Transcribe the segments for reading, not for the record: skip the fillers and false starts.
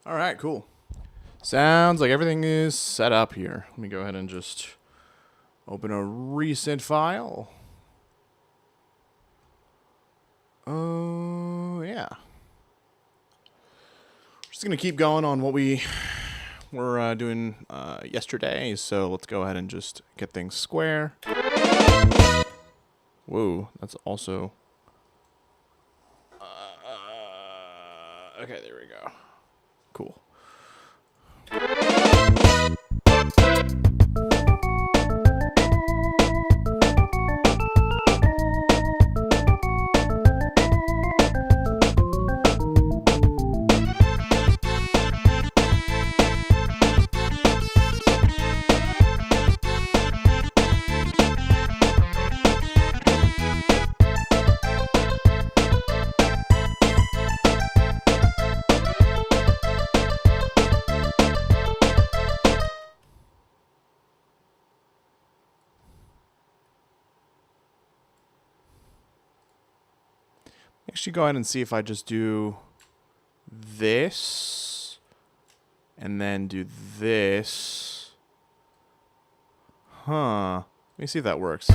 All right, cool. Sounds like everything is set up here. Let me go ahead and just open a recent file. Oh, yeah. Just going to keep going on what we were doing yesterday, so let's go ahead and just get things square. Whoa, that's also... okay, there we go. Cool. Actually, go ahead and see if I just do this and then do this. Huh. Let me see if that works.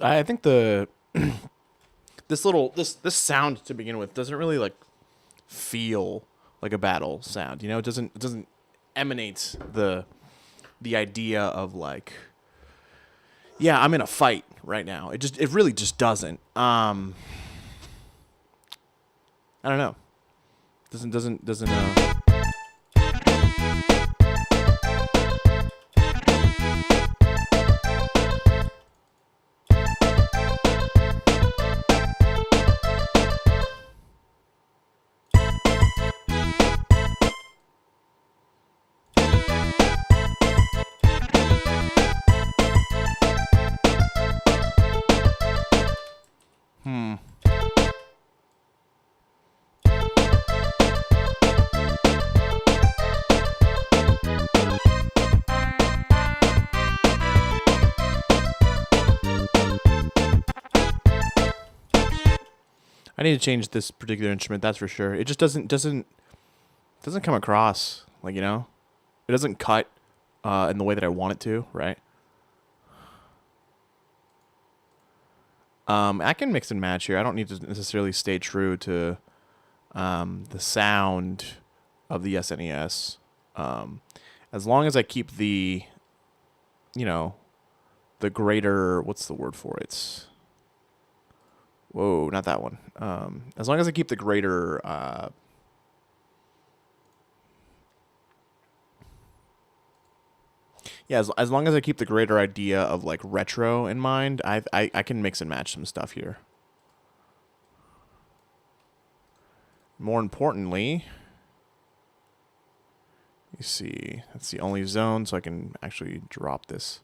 I think the this sound to begin with doesn't really like feel like a battle sound. You know, it doesn't emanate the idea of like, yeah, I'm in a fight right now. It really just doesn't. I don't know. Doesn't I need to change this particular instrument, that's for sure. It just doesn't come across like, you know, it doesn't cut in the way that I want it to, right? I can mix and match here. I don't need to necessarily stay true to the sound of the SNES. As long as I keep the, you know, the greater, what's the word for it? Whoa, not that one. As long as I keep the greater Yeah, as long as I keep the greater idea of like retro in mind, I can mix and match some stuff here. More importantly, you see, that's the only zone, so I can actually drop this.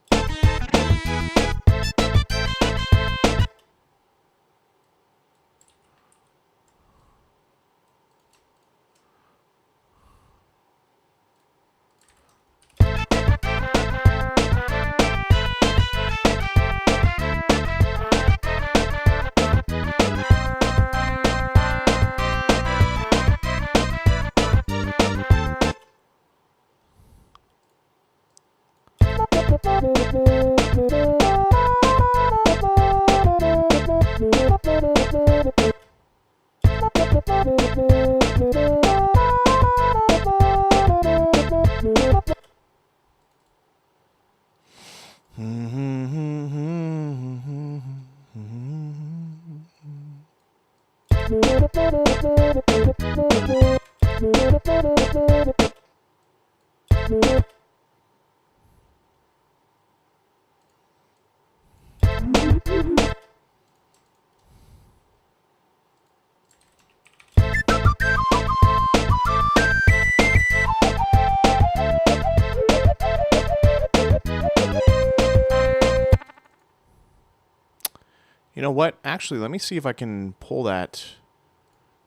You know what? Actually, let me see if I can pull that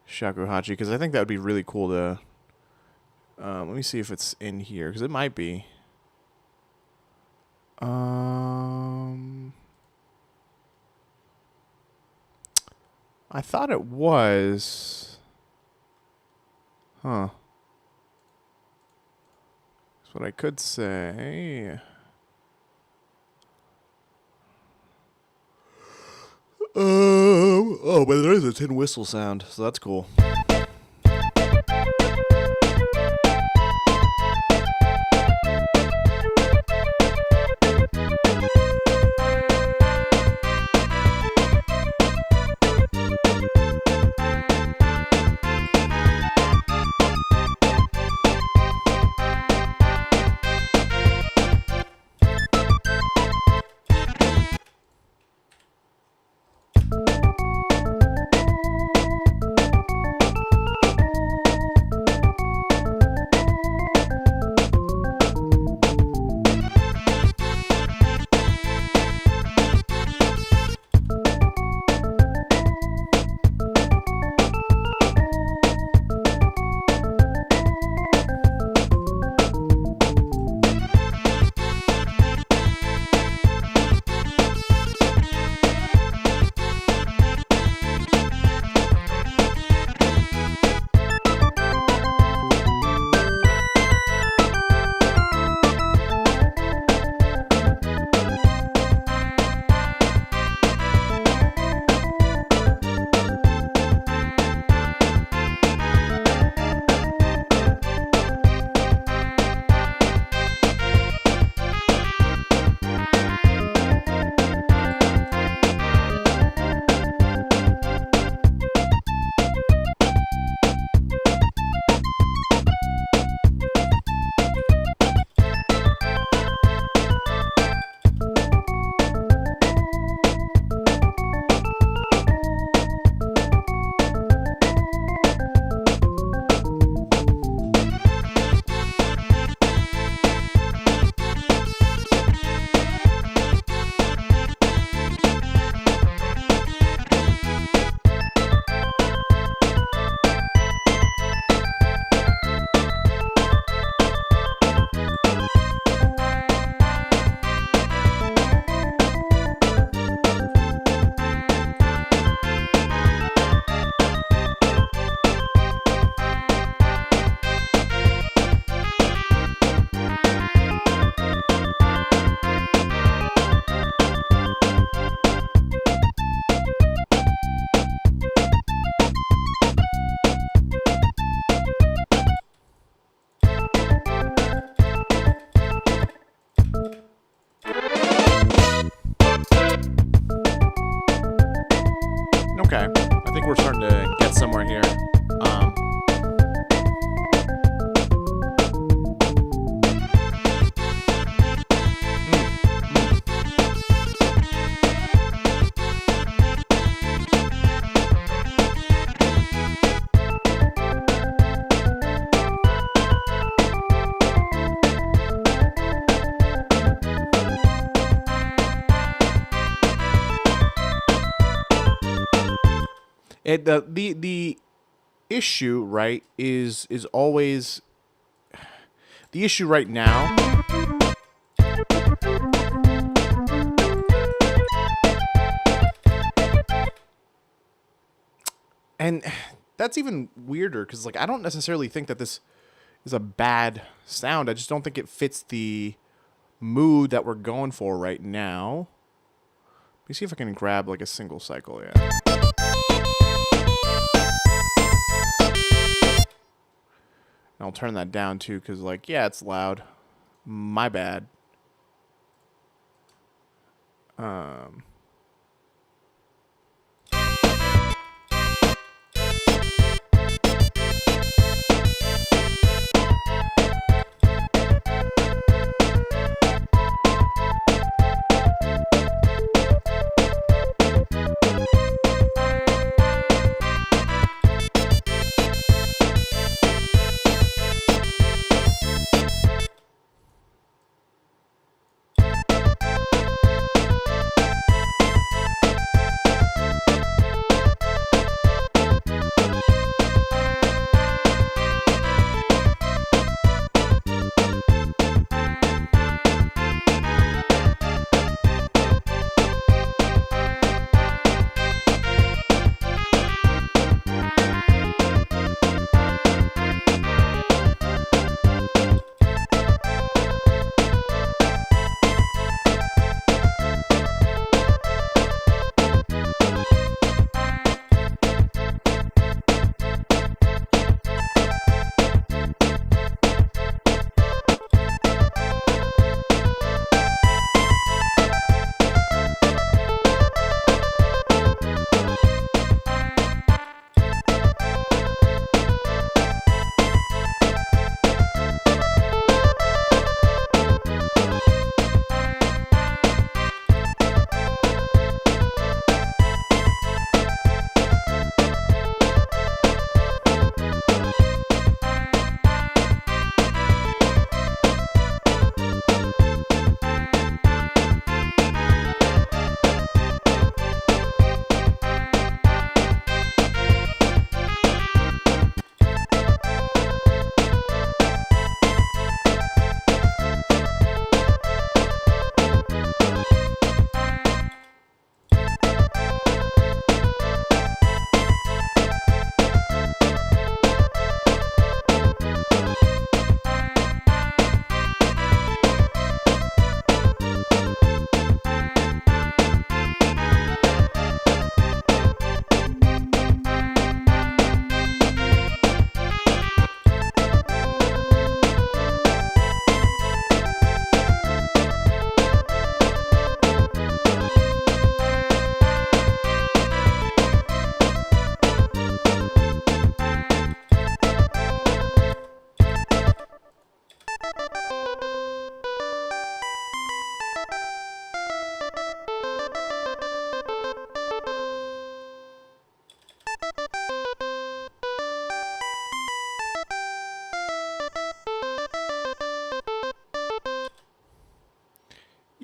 shakuhachi, because I think that would be really cool to... let me see if it's in here, because it might be. I thought it was... Huh. That's what I could say. Oh, but there is a tin whistle sound, so that's cool. Okay, I think we're starting to get somewhere here. The issue, right, is always the issue right now. And that's even weirder because, like, I don't necessarily think that this is a bad sound. I just don't think it fits the mood that we're going for right now. Let me see if I can grab, like, a single cycle, yeah. And I'll turn that down, too, because, like, yeah, it's loud. My bad.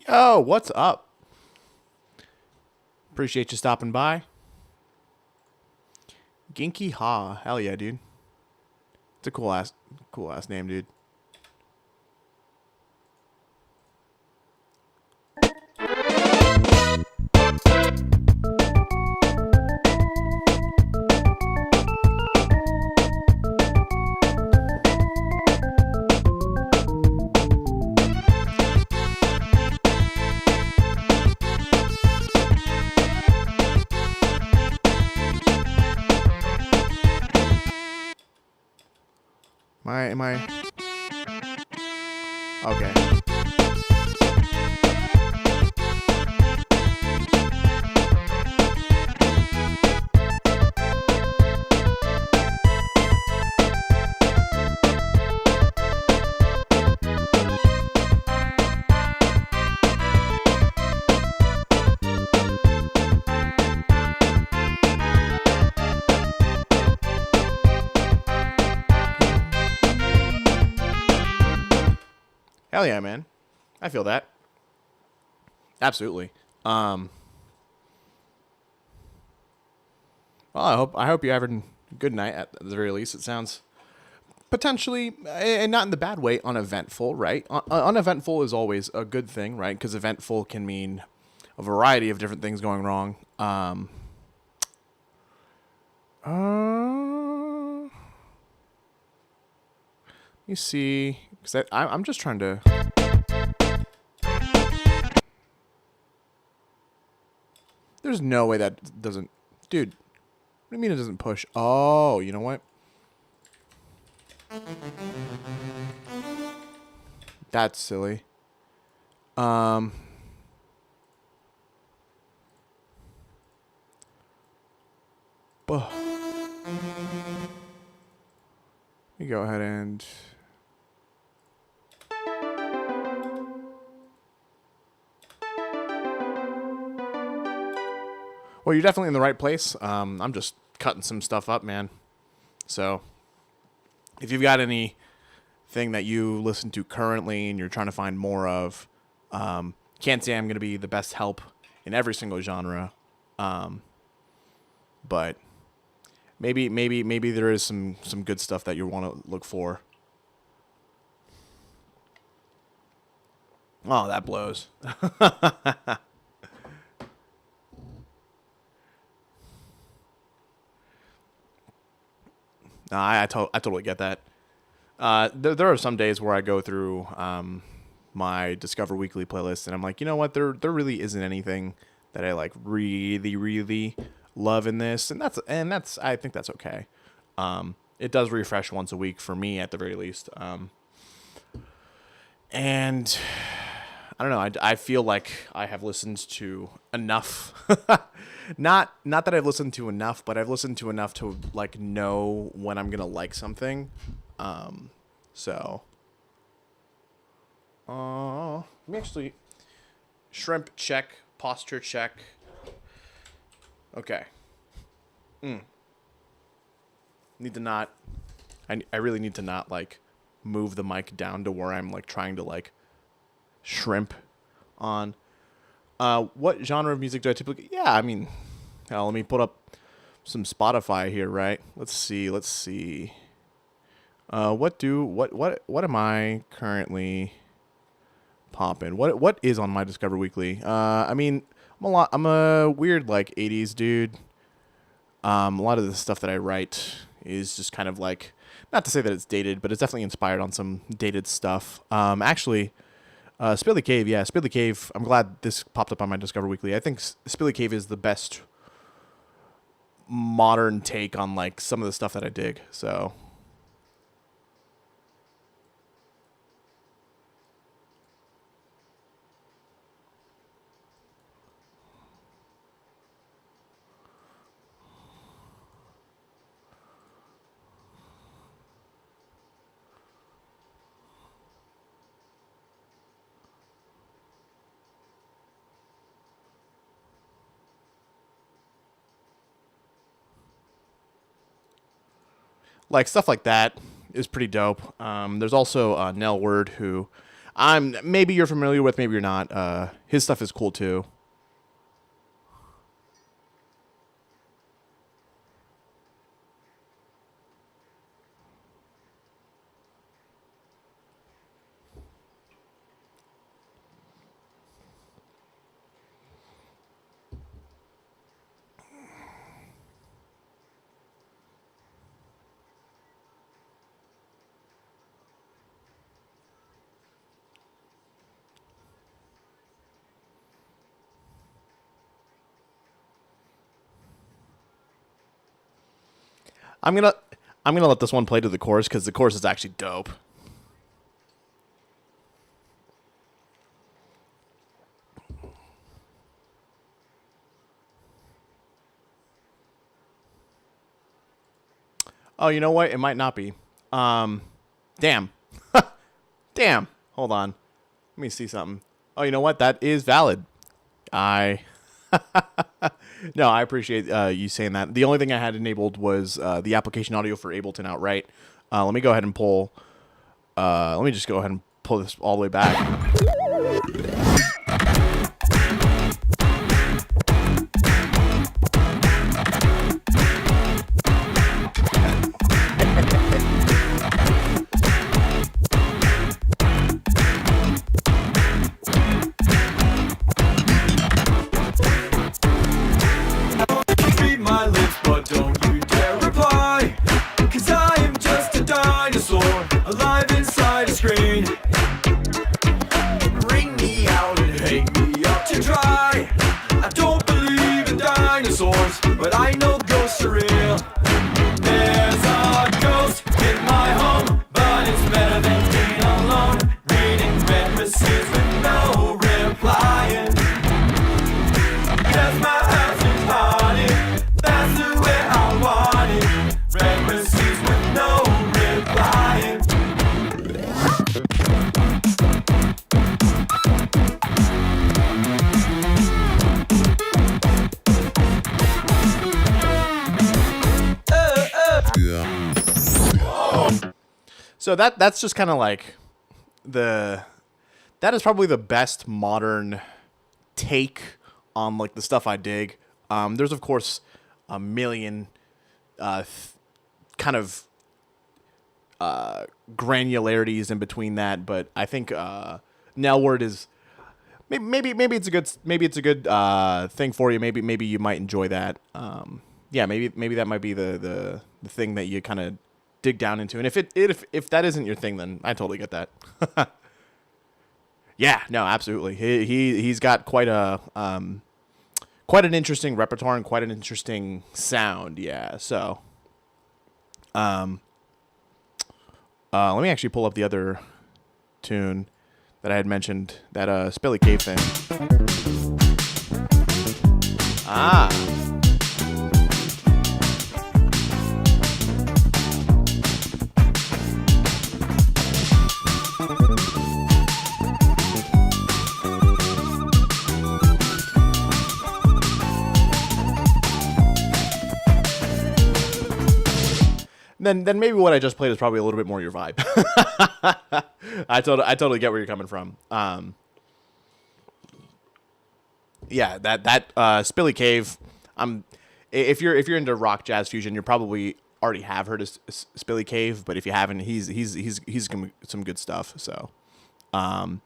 Yo, what's up? Appreciate you stopping by. Ginky Ha. Hell yeah, dude. It's a cool ass name, dude. Am I? Okay. Hell yeah, man. I feel that. Absolutely. Oh, Well, I hope you're having a good night at the very least. It sounds potentially, and not in the bad way, uneventful, right? Uneventful is always a good thing, right? Because eventful can mean a variety of different things going wrong. Let me see, because I'm just trying to. There's no way that doesn't, dude. What do you mean it doesn't push? Oh, you know what? That's silly. Buh. Let me go ahead and. Well, you're definitely in the right place. I'm just cutting some stuff up, man. So, if you've got anything that you listen to currently and you're trying to find more of, can't say I'm going to be the best help in every single genre, but maybe there is some good stuff that you want to look for. Oh, that blows. No, I totally get that. There are some days where I go through my Discover Weekly playlist, and I'm like, you know what? There really isn't anything that I like really love in this, and that's I think that's okay. It does refresh once a week for me at the very least, and I don't know. I feel like I have listened to enough. Not that I've listened to enough, but I've listened to enough to like know when I'm gonna like something. So, let me actually shrimp check, posture check. Okay. Need to not. I really need to not like move the mic down to where I'm like trying to like shrimp on. What genre of music do I typically? Yeah, I mean, hell, let me put up some Spotify here, right? Let's see. What am I currently popping? What is on my Discover Weekly? I mean, I'm a weird like 80s dude. A lot of the stuff that I write is just kind of like, not to say that it's dated, but it's definitely inspired on some dated stuff. Actually. Spilly Cave, yeah, Spilly Cave. I'm glad this popped up on my Discover Weekly. I think Spilly Cave is the best modern take on like some of the stuff that I dig. So, like stuff like that is pretty dope. There's also Nell Word, who maybe you're familiar with, maybe you're not. His stuff is cool too. I'm gonna I'm gonna let this one play to the chorus because the chorus is actually dope. Oh, you know what? It might not be. Damn. Damn. Hold on. Let me see something. Oh, you know what? That is valid. I no, I appreciate you saying that. The only thing I had enabled was the application audio for Ableton outright. Let me go ahead and pull. Let me just go ahead and pull this all the way back. So that's just kind of like that is probably the best modern take on like the stuff I dig. There's of course a million kind of granularities in between that, but I think Nelward is maybe it's a good thing for you. Maybe you might enjoy that. Yeah, maybe that might be the thing that you kind of dig down into. And if that isn't your thing, then I totally get that. Yeah, no, absolutely. He's got quite an interesting repertoire and quite an interesting sound. Yeah, so let me actually pull up the other tune that I had mentioned, that Spilly Cave thing. Ah. Then maybe what I just played is probably a little bit more your vibe. I totally get where you're coming from. Yeah, that Spilly Cave. If you're into rock jazz fusion, you probably already have heard of Spilly Cave, but if you haven't, he's some good stuff. So, Spilly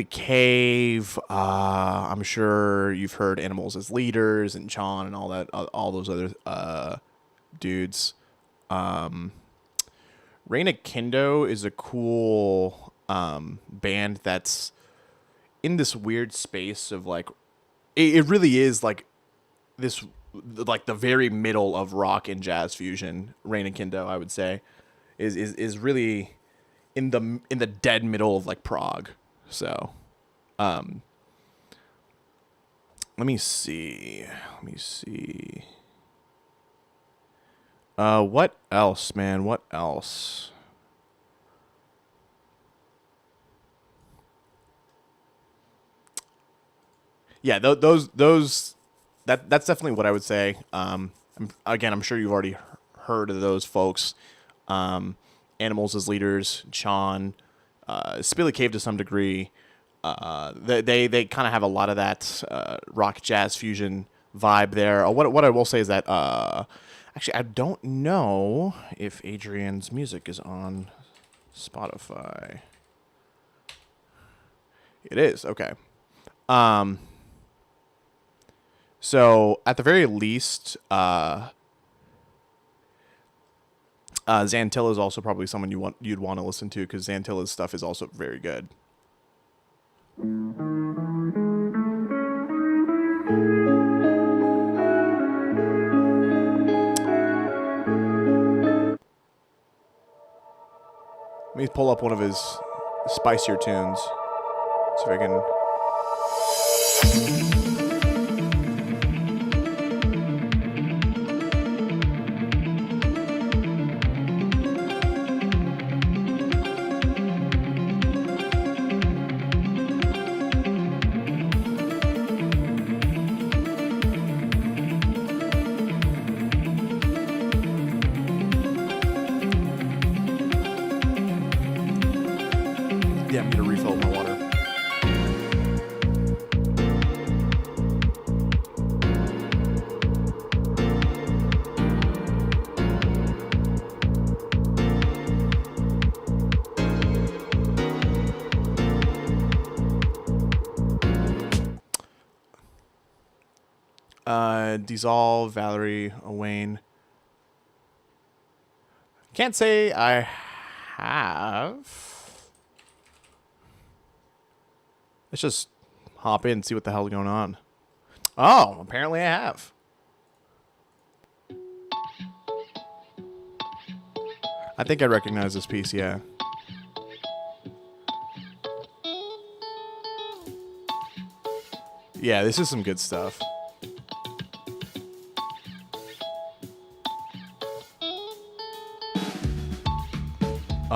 Cave. I'm sure you've heard Animals as Leaders and Chon and all those other dudes. Reina Kindo is a cool band that's in this weird space of like it really is like this, like the very middle of rock and jazz fusion. Reina Kindo, I would say, is really in the dead middle of like prog. So let me see. What else, man? What else? Yeah, that's definitely what I would say. I'm sure you've already heard of those folks. Animals as Leaders, Chon, Spilly Cave to some degree. They kind of have a lot of that rock jazz fusion vibe there. What I will say is that actually I don't know if Adrian's music is on Spotify. It is, okay. So at the very least, Xantilla is also probably someone you'd want to listen to, because Xantilla's stuff is also very good. Let me pull up one of his spicier tunes. See if I can. Yeah, I'm going to refill my water. Dissolve, Valerie, Owain. Can't say I have. Let's just hop in and see what the hell's going on. Oh, apparently I have. I think I recognize this piece, yeah. Yeah, this is some good stuff.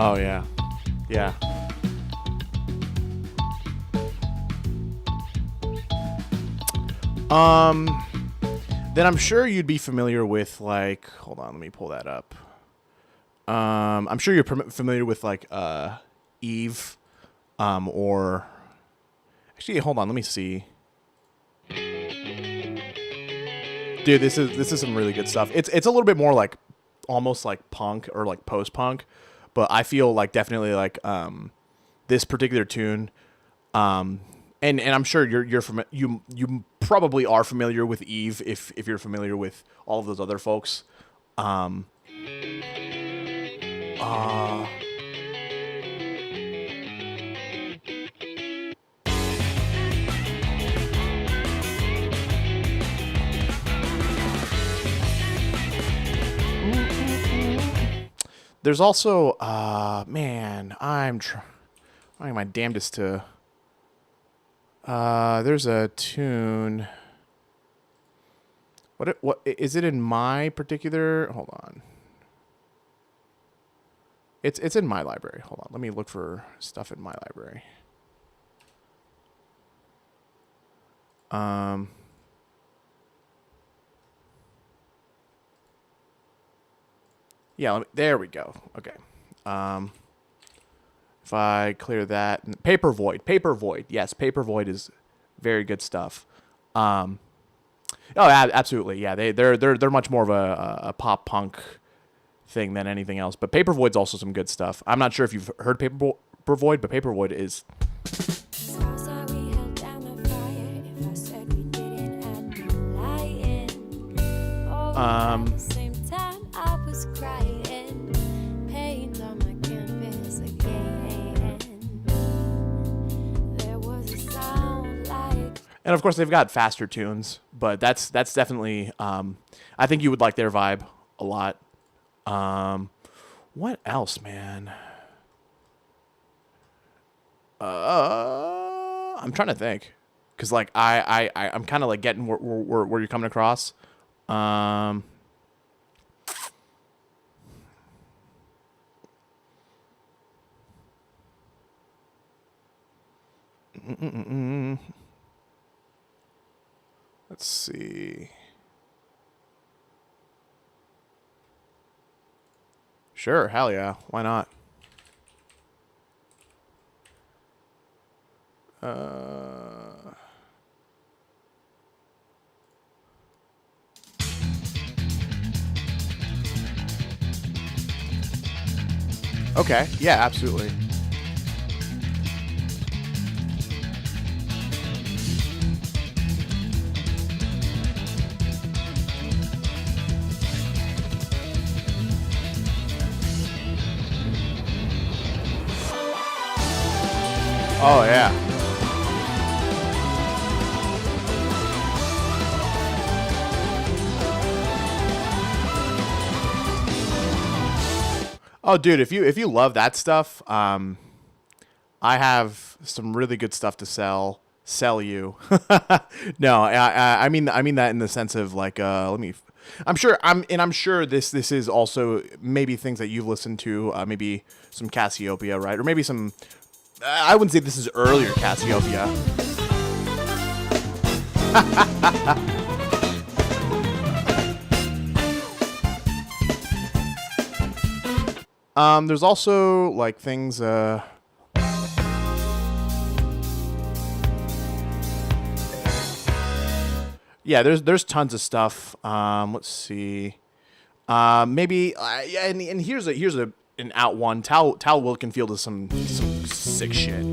Oh, yeah. Yeah. Then I'm sure you'd be familiar with, like, hold on, let me pull that up. I'm sure you're familiar with like Eve, or actually, hold on, let me see. Dude, this is some really good stuff. It's a little bit more like almost like punk or like post punk, but I feel like definitely like this particular tune, and I'm sure you're from you probably are familiar with Eve if you're familiar with all of those other folks. Um, uh, there's also man, I'm trying my damnedest to. There's a tune. What is it in my particular? Hold on. It's in my library. Hold on. Let me look for stuff in my library. Yeah, there we go. Okay. If I clear that, Paper Void. Yes, Paper Void is very good stuff. Oh, absolutely. Yeah, they're much more of a pop punk thing than anything else. But Paper Void's also some good stuff. I'm not sure if you've heard Paper Void, but Paper Void is. And of course, they've got faster tunes, but that's definitely. I think you would like their vibe a lot. What else, man? I'm trying to think, cause like I'm kind of like getting where you're coming across. Let's see. Sure, hell yeah, why not? Okay, yeah, absolutely. Oh yeah. Oh dude, if you love that stuff, I have some really good stuff to sell you. No, I mean that in the sense of like let me I'm sure this is also maybe things that you've listened to, maybe some Cassiopeia, right? Or maybe some I wouldn't say this is earlier Cassiopeia. There's also like things yeah, there's tons of stuff. Let's see. Maybe yeah, and here's an out one. Tal Wilkenfield is some sick shit.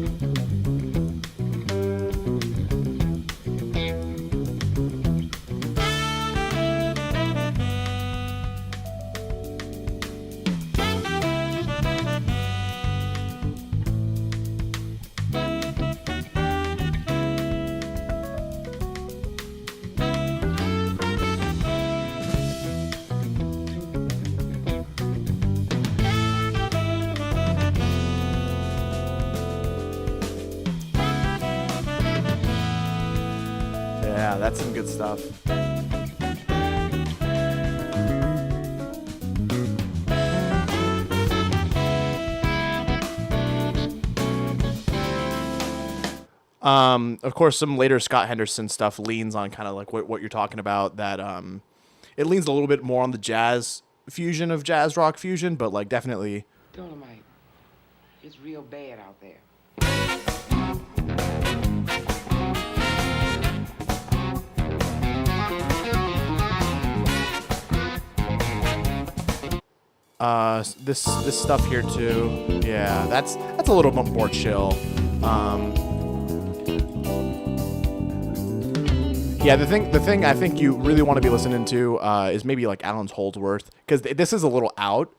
Yeah, that's some good stuff. Of course, some later Scott Henderson stuff leans on kind of like what you're talking about. That it leans a little bit more on the jazz fusion of jazz rock fusion, but like definitely. Dolomite, it's real bad out there. This stuff here too. Yeah, that's a little bit more chill. Yeah, the thing I think you really want to be listening to is maybe like Alan Holdsworth, because this is a little out.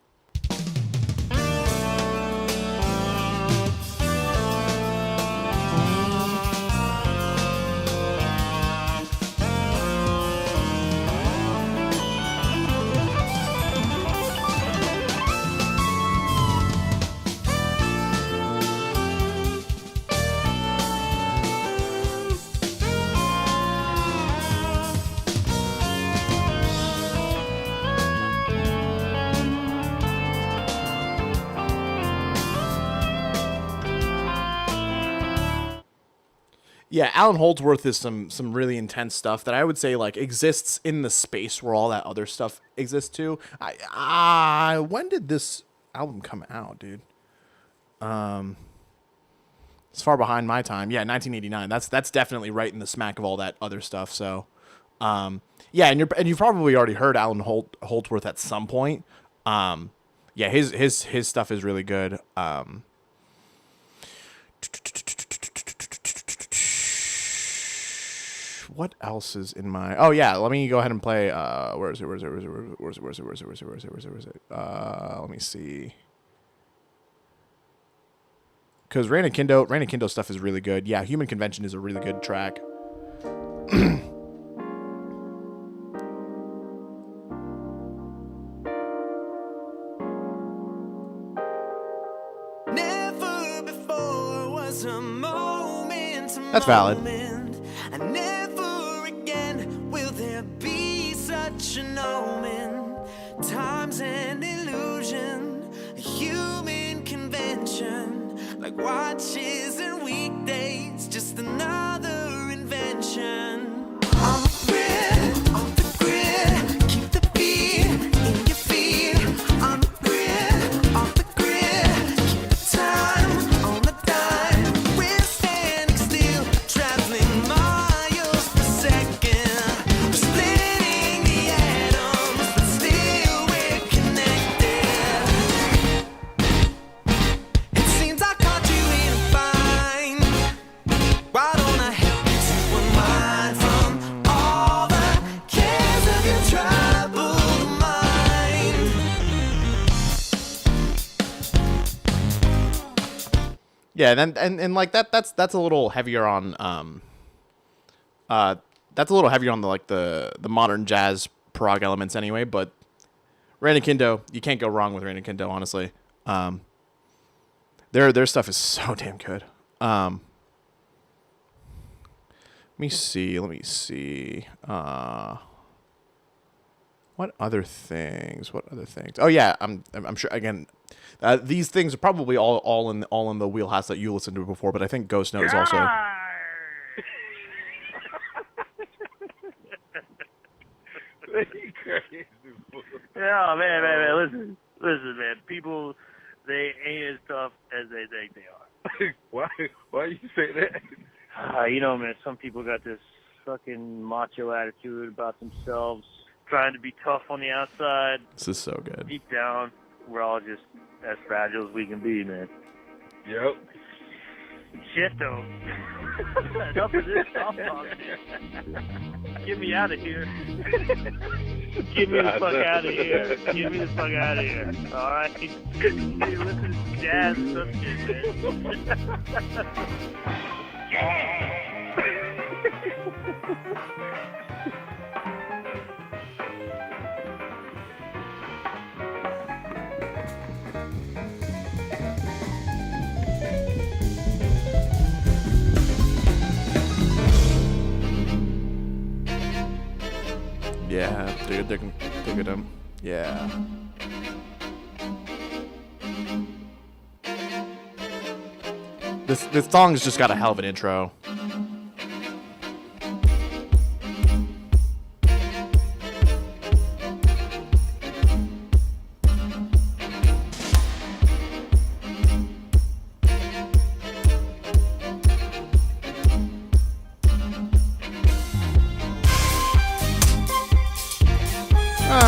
Yeah, Alan Holdsworth is some really intense stuff that I would say like exists in the space where all that other stuff exists too. When did this album come out, dude? It's far behind my time. Yeah, 1989. That's definitely right in the smack of all that other stuff. So, yeah, and you've probably already heard Alan Holdsworth at some point. Yeah, his stuff is really good. What else is in my? Oh yeah, let me go ahead and play. Where is it? Let me see. Because Rain Akindo stuff is really good. Yeah, Human Convention is a really good track. Never before was a moment. That's valid. And never again will there be such an omen. Time's an illusion, a human convention, like watches and weekdays, just another invention. On the grid, keep the beat in your feet. On the grid, keep the time on the dime. We're standing still, traveling miles per second. We're splitting the atoms, but still we're connected. It seems I caught you in a bind. Why don't I help you to unwind from all the cares of your troubled mind? Yeah, and like that's a little heavier on that's a little heavier on the modern jazz prog elements anyway, but Rain Akindo, you can't go wrong with Rain Akindo, honestly. Their stuff is so damn good. Let me see. What other things? Oh yeah, I'm sure again. These things are probably all in the wheelhouse that you listened to before, but I think Ghost Note is also. Yeah, man, listen, man. People, they ain't as tough as they think they are. Why you say that? You know, man, some people got this fucking macho attitude about themselves, trying to be tough on the outside. This is so good. Deep down, we're all just as fragile as we can be, man. Yep. Shit, though. Enough of this soft talk, man. Get me out of here. Get me the fuck out of here. Get me the fuck out of here. All right? Hey, listen to jazz and some shit, Yeah, dude, they're good. Yeah. This song's just got a hell of an intro.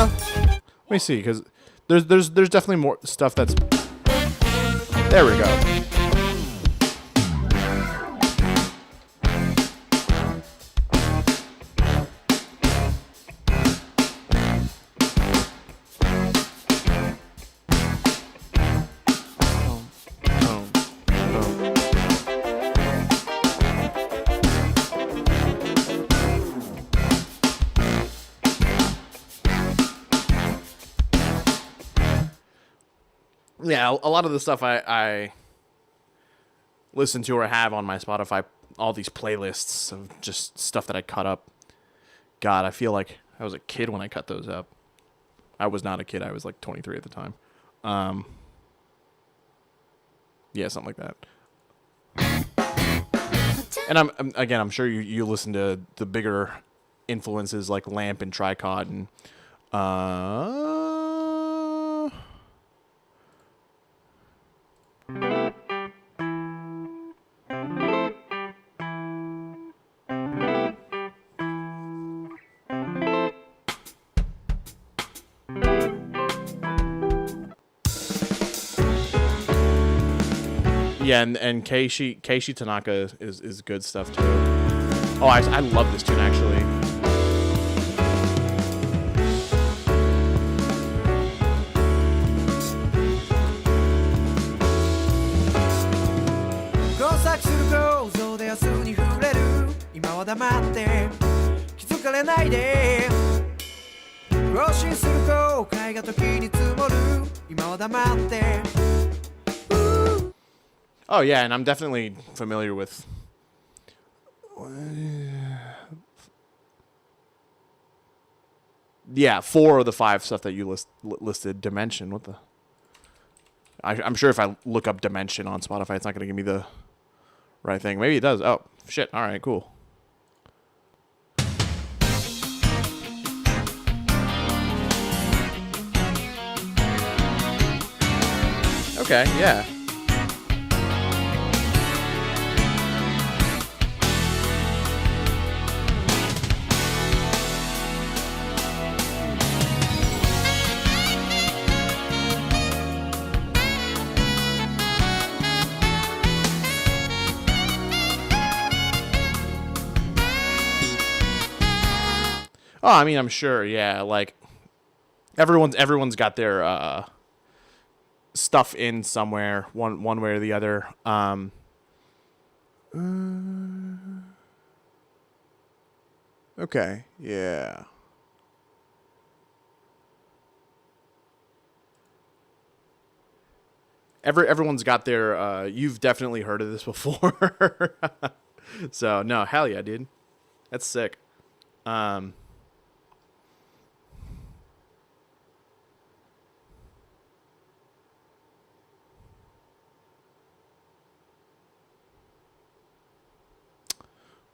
Let me see, because there's definitely more stuff that's... There we go. Yeah, a lot of the stuff I listen to or have on my Spotify, all these playlists of just stuff that I cut up. God, I feel like I was a kid when I cut those up. I was not a kid. I was like 23 at the time. Yeah, something like that. And I'm sure you listen to the bigger influences like Lamp and Tricod and yeah, and Keishi Tanaka is good stuff too. Oh, I love this tune actually. Oh yeah, and I'm definitely familiar with yeah, 4 of the 5 stuff that you listed. Dimension, what the... I'm sure if I look up Dimension on Spotify, it's not going to give me the right thing. Maybe it does. Oh, shit. All right, cool. Okay, yeah. Oh, I mean, I'm sure, yeah. Like everyone's got their stuff in somewhere, one way or the other. Okay, yeah. Everyone's got their. You've definitely heard of this before. So no, hell yeah, dude. That's sick.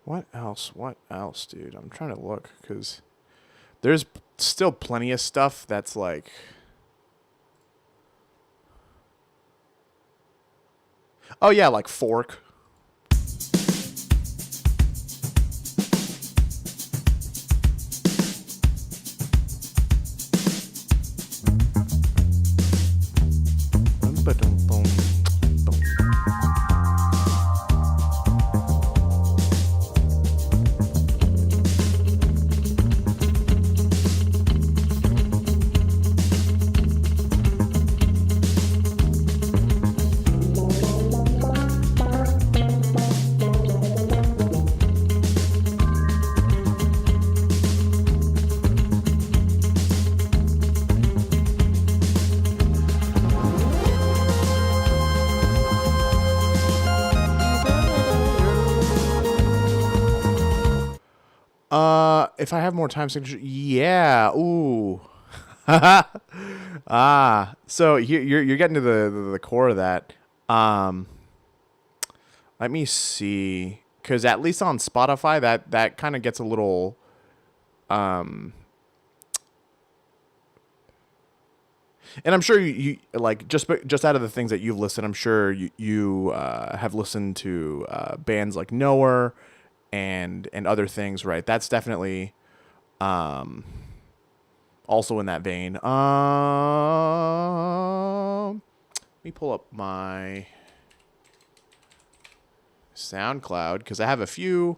What else? What else, dude? I'm trying to look because there's still plenty of stuff that's like. Oh yeah, like Fork. If I have more time signature, yeah. Ooh. So you're getting to the core of that. Let me see, because at least on Spotify, that kind of gets a little. And I'm sure you like just out of the things that you've listed, I'm sure you have listened to bands like Knower and other things, right? That's definitely Also in that vein. Let me pull up my SoundCloud because I have a few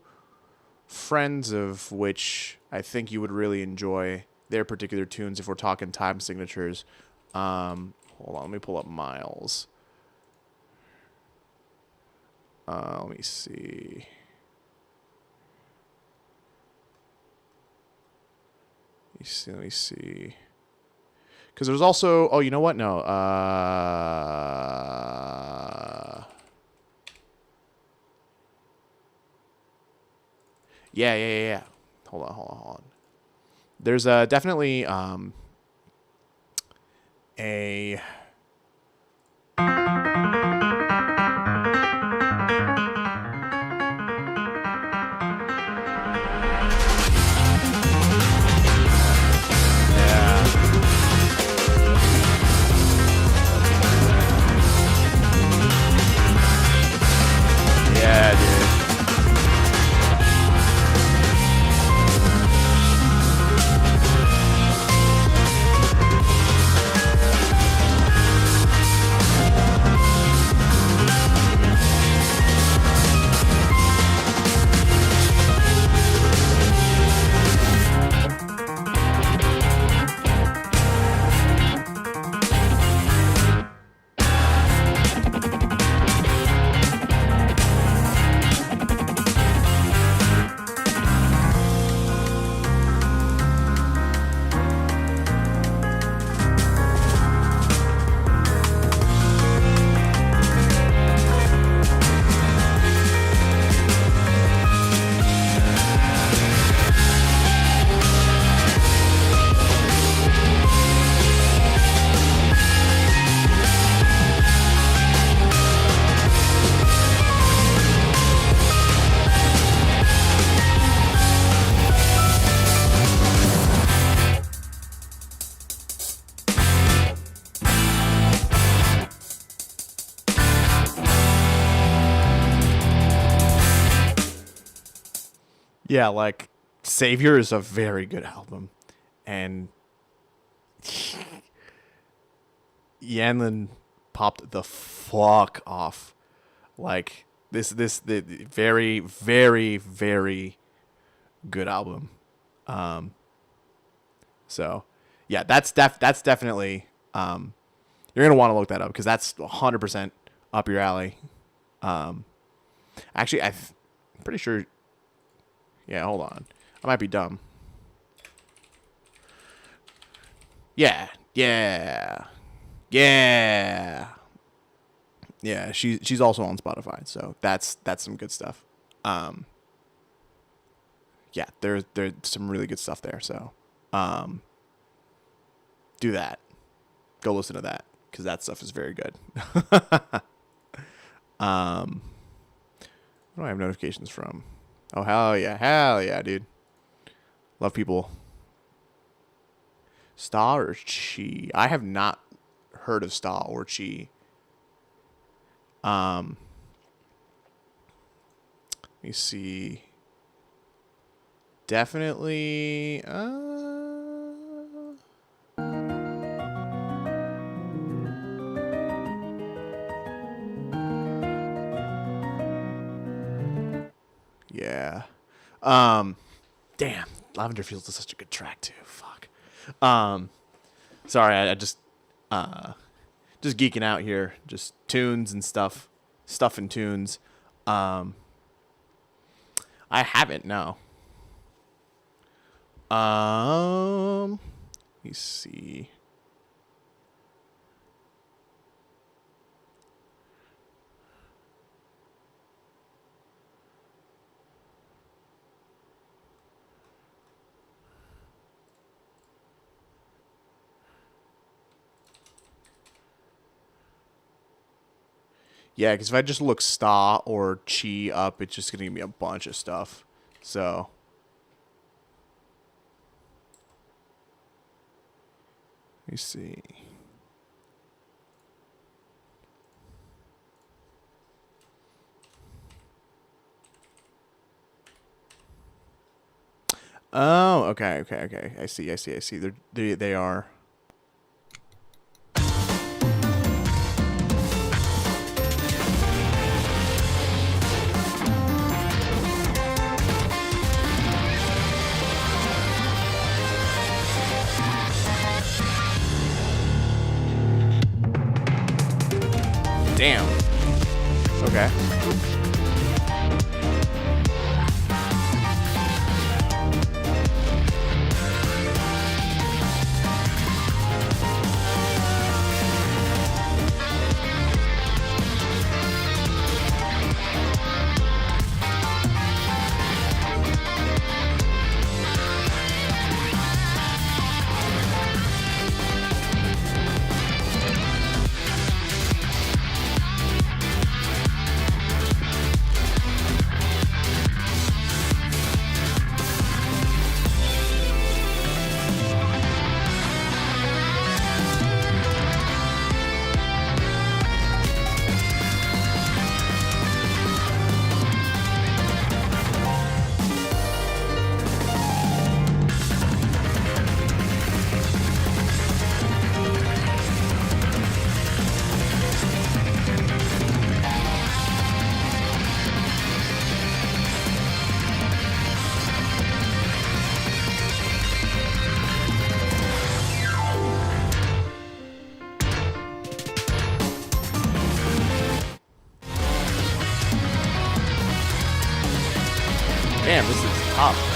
friends of which I think you would really enjoy their particular tunes if we're talking time signatures. Hold on, let me pull up Miles. Let me see. Let me see. Because there's also... Oh, you know what? No. Yeah. Hold on. There's definitely a... Yeah, dude. Yeah, like Savior is a very good album, and Yanlin popped the fuck off. Like the very, very, very good album. So yeah, that's definitely you're gonna want to look that up because that's 100% up your alley. Actually, I'm pretty sure. Yeah, hold on. I might be dumb. Yeah. She's also on Spotify, so that's some good stuff. Yeah, there's some really good stuff there. So, do that. Go listen to that because that stuff is very good. What do I have notifications from? Oh, hell yeah, dude. Love people. Sta or Chi? I have not heard of Sta or Chi. Let me see. Definitely. Yeah. Damn. Lavender Fields is such a good track too. Fuck. Sorry, I just geeking out here. Just tunes and stuff and tunes. I haven't, no. Let me see. Yeah, because if I just look Sta or Chi up, it's just going to give me a bunch of stuff. So. Let me see. Oh, okay. I see. They are. Damn. Okay. Damn, this is tough.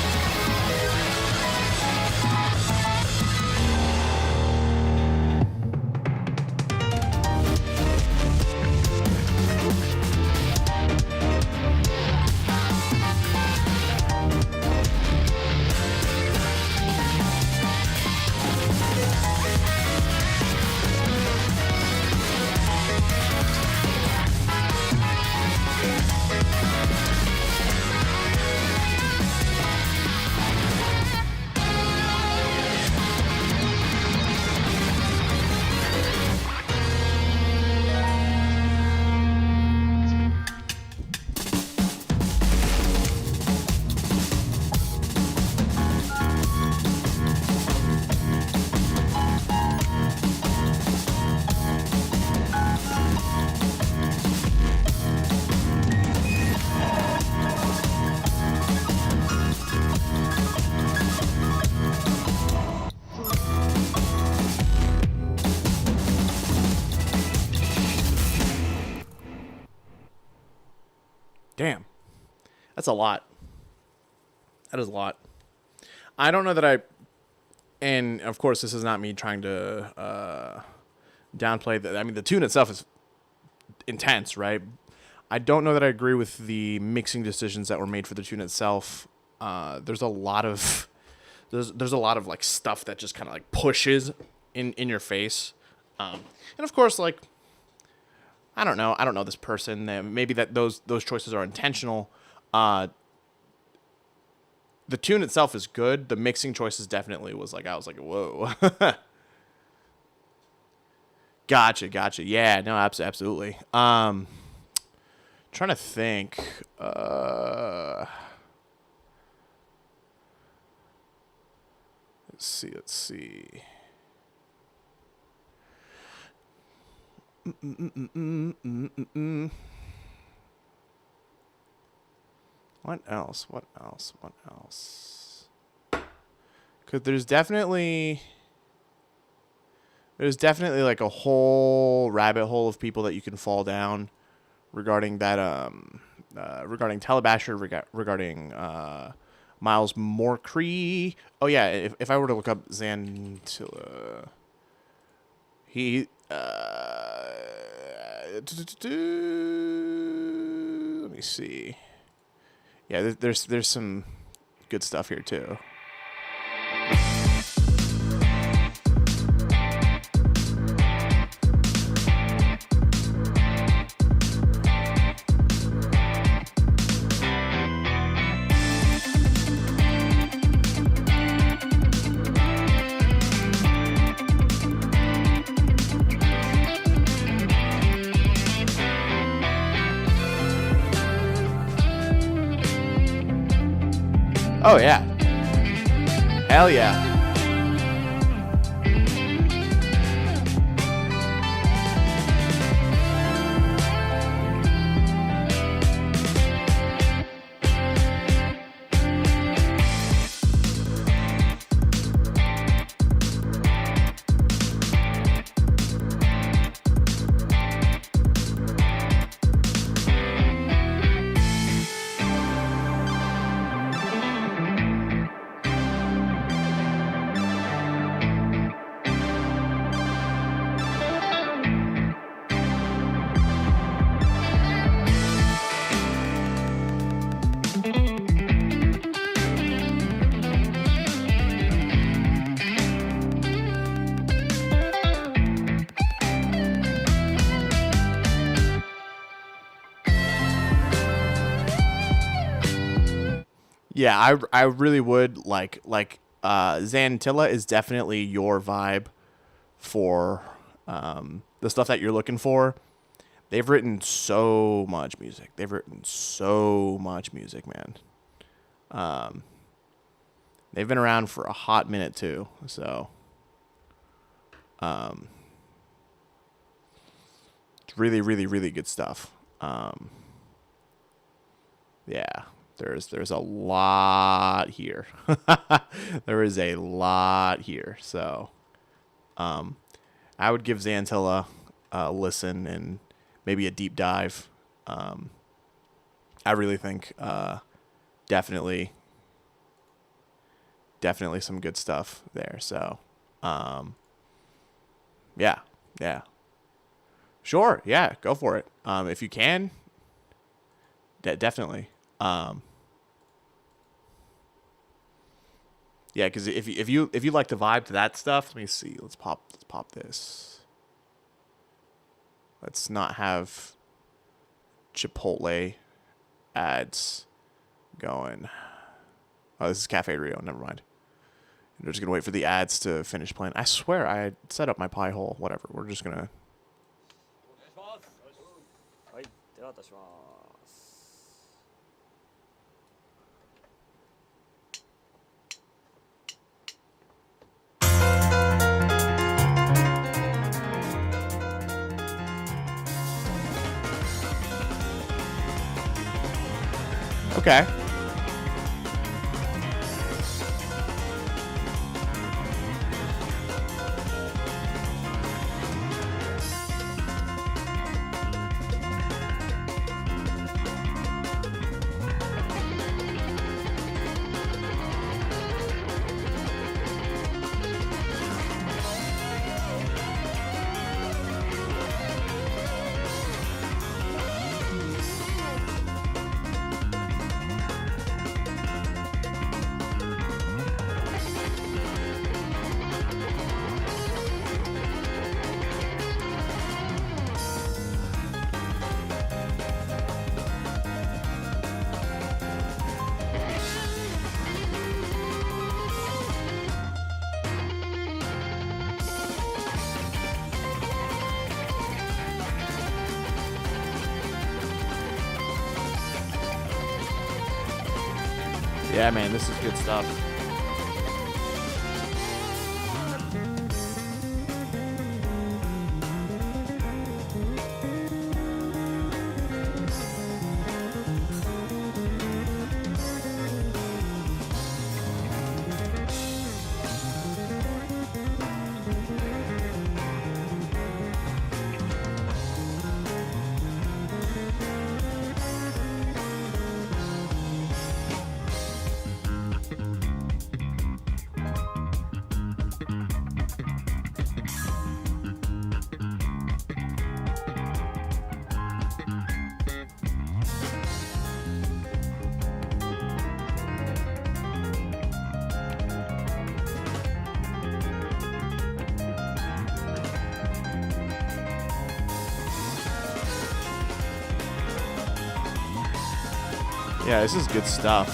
Damn. That's a lot. That is a lot. I don't know that I... And, of course, this is not me trying to downplay... I mean, the tune itself is intense, right? I don't know that I agree with the mixing decisions that were made for the tune itself. There's a lot of... There's a lot of, like, stuff that just kind of, like, pushes in your face. And, of course, like... I don't know this person. Maybe that those choices are intentional. The tune itself is good. The mixing choices definitely was like, I was like, whoa. Gotcha. Yeah, no, absolutely. Trying to think. Let's see. What else? Because there's definitely like a whole rabbit hole of people that you can fall down regarding that regarding Telebasher, regarding Miles Morcree. Oh yeah, if I were to look up Xantilla, he let me see. Yeah, there's some good stuff here too. Oh, yeah. Hell yeah. Yeah, I really would like Xantilla is definitely your vibe for the stuff that you're looking for. They've written so much music. Man. They've been around for a hot minute too, so it's really, really, really good stuff. Yeah. There's a lot here. There is a lot here. So I would give Xantilla a listen and maybe a deep dive. I really think definitely some good stuff there. So yeah. Sure, yeah, go for it. If you can, definitely. Yeah, because if you like to vibe to that stuff, let me see. Let's pop this. Let's not have Chipotle ads going. Oh, this is Cafe Rio. Never mind. We're just gonna wait for the ads to finish playing. I swear I had set up my pie hole. Whatever. We're just gonna. Okay. Yeah, man, this is good stuff. Yeah, this is good stuff.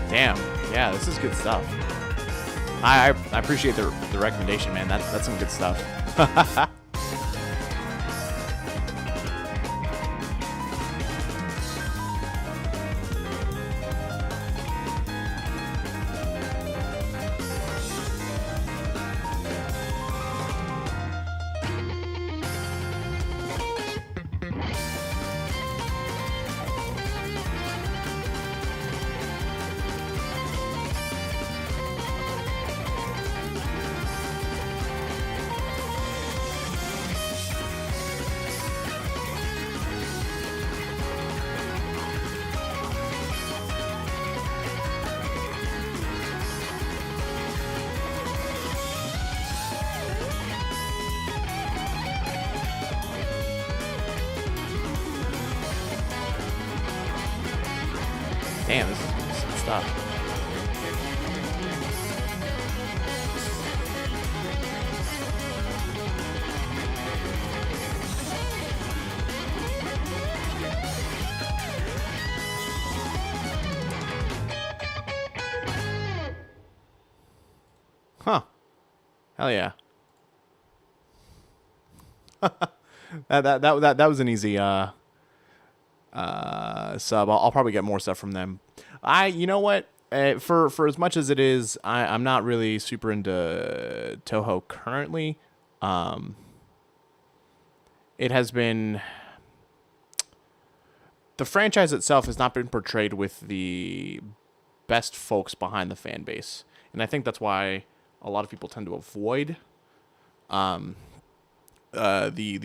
Damn. Yeah, this is good stuff. I appreciate the recommendation, man. That's some good stuff. Man, this is good stuff. Huh. Hell yeah. that was an easy sub. I'll probably get more stuff from them. You know what? For as much as it is, I'm not really super into Toho currently. It has been, the franchise itself has not been portrayed with the best folks behind the fan base, and I think that's why a lot of people tend to avoid the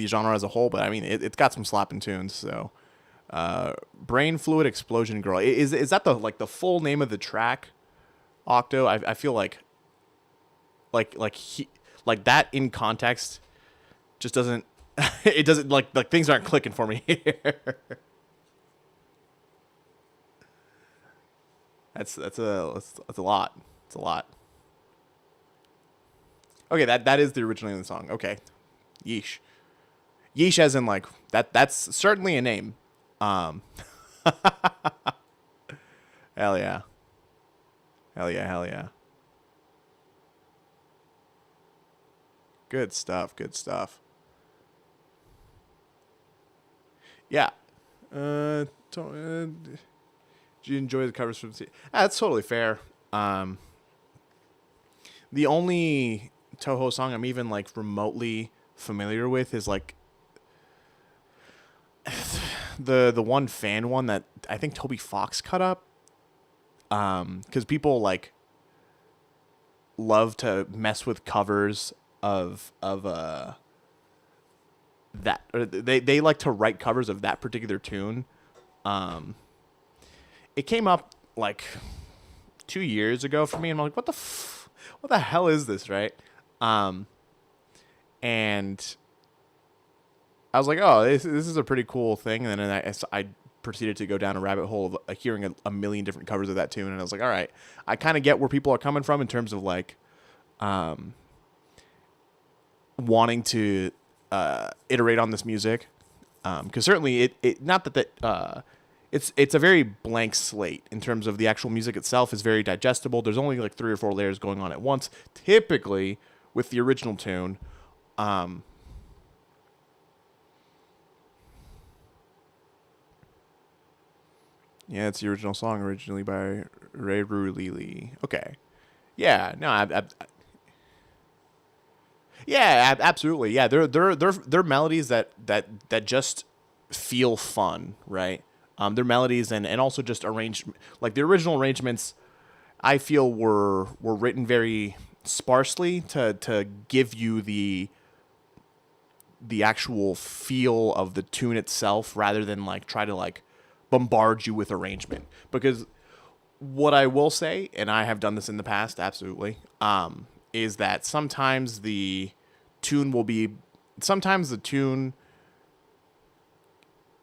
genre as a whole. But I mean, it's got some slapping tunes. So, Brain Fluid Explosion Girl, is that the full name of the track? Octo, I feel like that in context just doesn't it doesn't like things aren't clicking for me here. That's a lot. It's a lot. Okay, that is the original of the song. Okay. Yeesh. Yeesh as in like that's certainly a name. Hell yeah. Hell yeah, hell yeah. Good stuff, good stuff. Yeah. Did you enjoy the covers from that's totally fair. The only Toho song I'm even like remotely familiar with is like the one fan one that I think Toby Fox cut up. Because people like love to mess with covers of that, or they like to write covers of that particular tune. It came up like 2 years ago for me, and I'm like, what the hell is this, right? And I was like, oh, this is a pretty cool thing. And then I proceeded to go down a rabbit hole of hearing a million different covers of that tune. And I was like, all right, I kind of get where people are coming from in terms of like wanting to iterate on this music. Because certainly it not that it's a very blank slate in terms of the actual music itself is very digestible. There's only like 3 or 4 layers going on at once, typically with the original tune. Yeah, it's the original song, originally by Ray Rulili. Okay. Yeah, no, yeah, absolutely. Yeah, they're melodies that just feel fun, right? They're melodies and also just arranged, like the original arrangements I feel were written very sparsely to give you the actual feel of the tune itself rather than like try to like bombard you with arrangement. Because what I will say, and I have done this in the past, absolutely, is that sometimes the tune,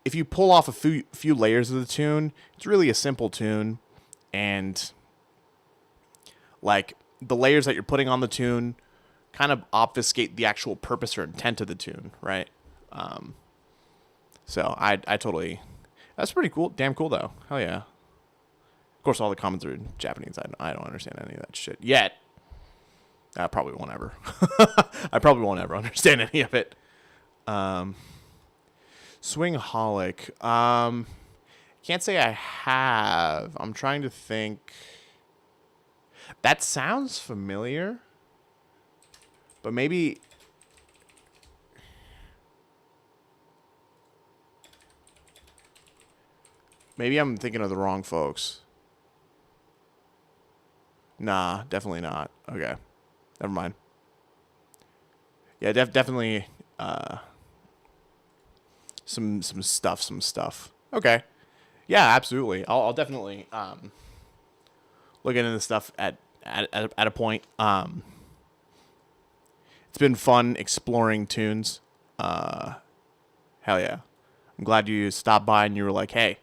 if you pull off a few layers of the tune, it's really a simple tune, and like the layers that you're putting on the tune kind of obfuscate the actual purpose or intent of the tune, right? So I totally, that's pretty cool. Damn cool though. Hell yeah. Of course, all the comments are in Japanese. I don't understand any of that shit yet. I probably won't ever. I probably won't ever understand any of it. Swingholic. Can't say I have. I'm trying to think. That sounds familiar. But maybe I'm thinking of the wrong folks. Nah, definitely not. Okay. Never mind. Yeah, definitely some stuff. Okay. Yeah, absolutely. I'll definitely look into this stuff at a point. It's been fun exploring tunes. Hell yeah. I'm glad you stopped by and you were like, hey,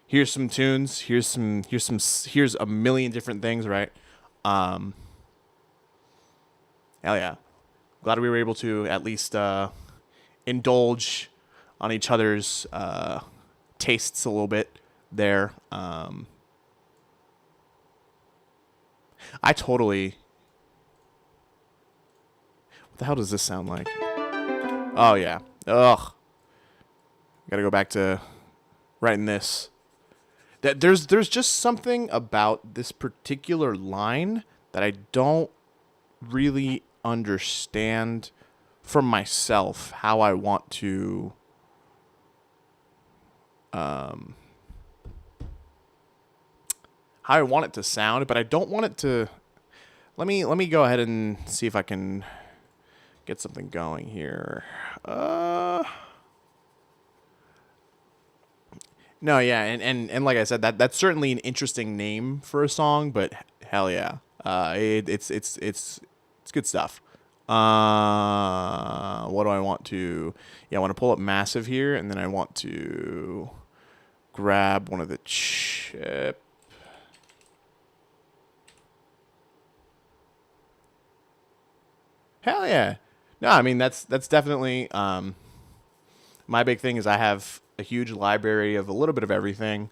here's some tunes, here's a million different things, right? Hell yeah. Glad we were able to at least indulge on each other's tastes a little bit there. I totally... What the hell does this sound like? Oh, yeah. Ugh. Gotta go back to writing this. There's just something about this particular line that I don't really understand for myself how I want to how I want it to sound, but I don't want it to... Let me go ahead and see if I can get something going here. No, yeah, and like I said, that's certainly an interesting name for a song, but hell yeah, it's good stuff. What do I want to? Yeah, I want to pull up Massive here, and then I want to grab one of the chip. Hell yeah. No, I mean that's definitely my big thing is I have a huge library of a little bit of everything.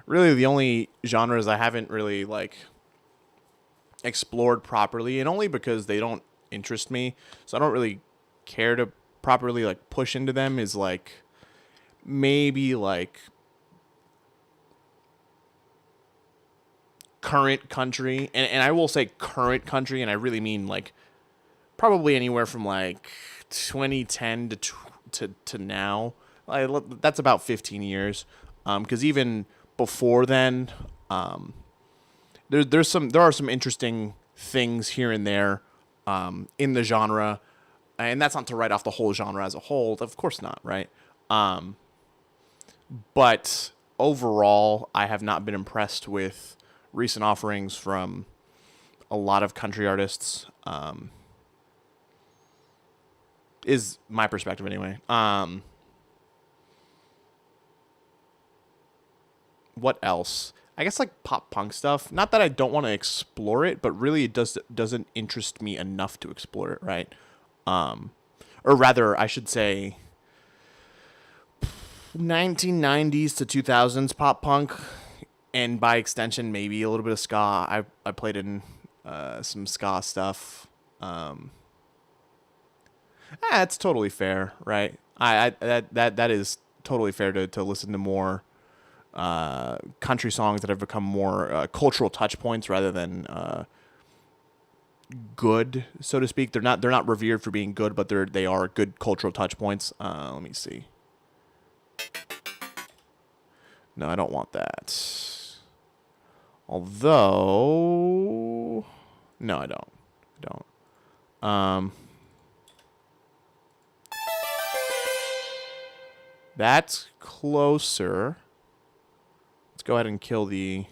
Really the only genres I haven't really like explored properly, and only because they don't interest me, so I don't really care to properly like push into them, is like maybe like current country, and I will say current country, and I really mean like probably anywhere from like 2010 to now. That's about 15 years. Because even before then, there are some interesting things here and there in the genre, and that's not to write off the whole genre as a whole. Of course not, right? But overall, I have not been impressed with recent offerings from a lot of country artists. Is my perspective anyway. What else? I guess like pop punk stuff. Not that I don't want to explore it, but really it doesn't interest me enough to explore it, right? Or rather, I should say 1990s to 2000s pop punk, and by extension maybe a little bit of ska. I played in some ska stuff. It's totally fair, right? That is totally fair to listen to more country songs that have become more cultural touch points rather than good, so to speak. They're not revered for being good, but they are good cultural touch points. Let me see. No, I don't want that. Although, no, I don't. That's closer. Let's go ahead and kill the...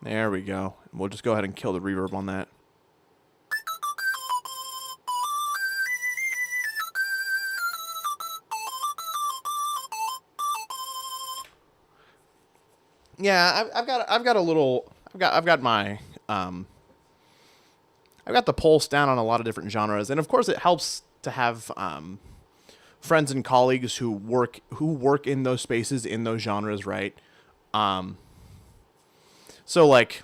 There we go. We'll just go ahead and kill the reverb on that. Yeah, I've got the pulse down on a lot of different genres, and of course it helps to have friends and colleagues who work in those spaces, in those genres, right? So like,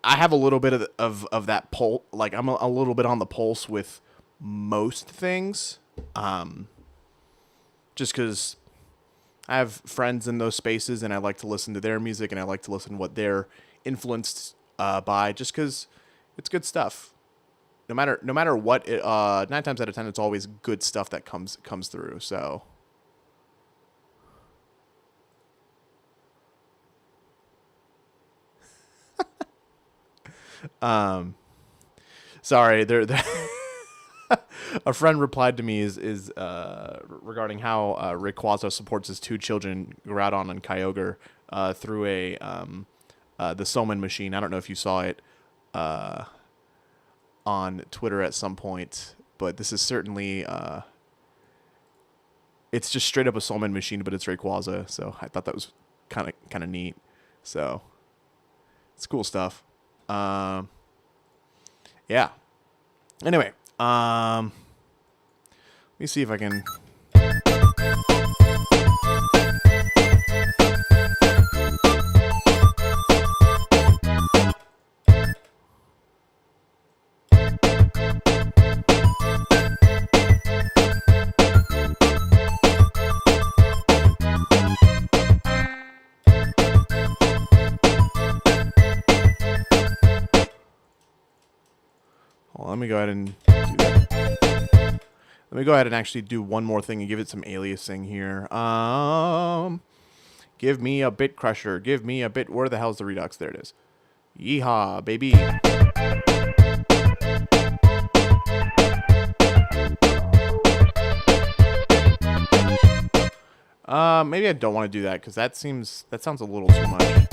I have a little bit of that pulse. Like I'm a little bit on the pulse with most things, just because I have friends in those spaces, and I like to listen to their music, and I like to listen to what they're influenced by, just because it's good stuff. no matter what, 9 times out of 10, it's always good stuff that comes through. So. Sorry, there. A friend replied to me is regarding how Rayquaza supports his 2 children, Groudon and Kyogre, through the Soman machine. I don't know if you saw it on Twitter at some point, but this is certainly it's just straight up a Soman machine, but it's Rayquaza. So I thought that was kind of neat. So it's cool stuff. Yeah. Anyway, let me see if I can. Well, let me go ahead and do that. Let me go ahead and actually do one more thing and give it some aliasing here. Give me a bit crusher. Give me a bit. Where the hell's the Redux? There it is. Yeehaw, baby. Maybe I don't want to do that because that sounds a little too much.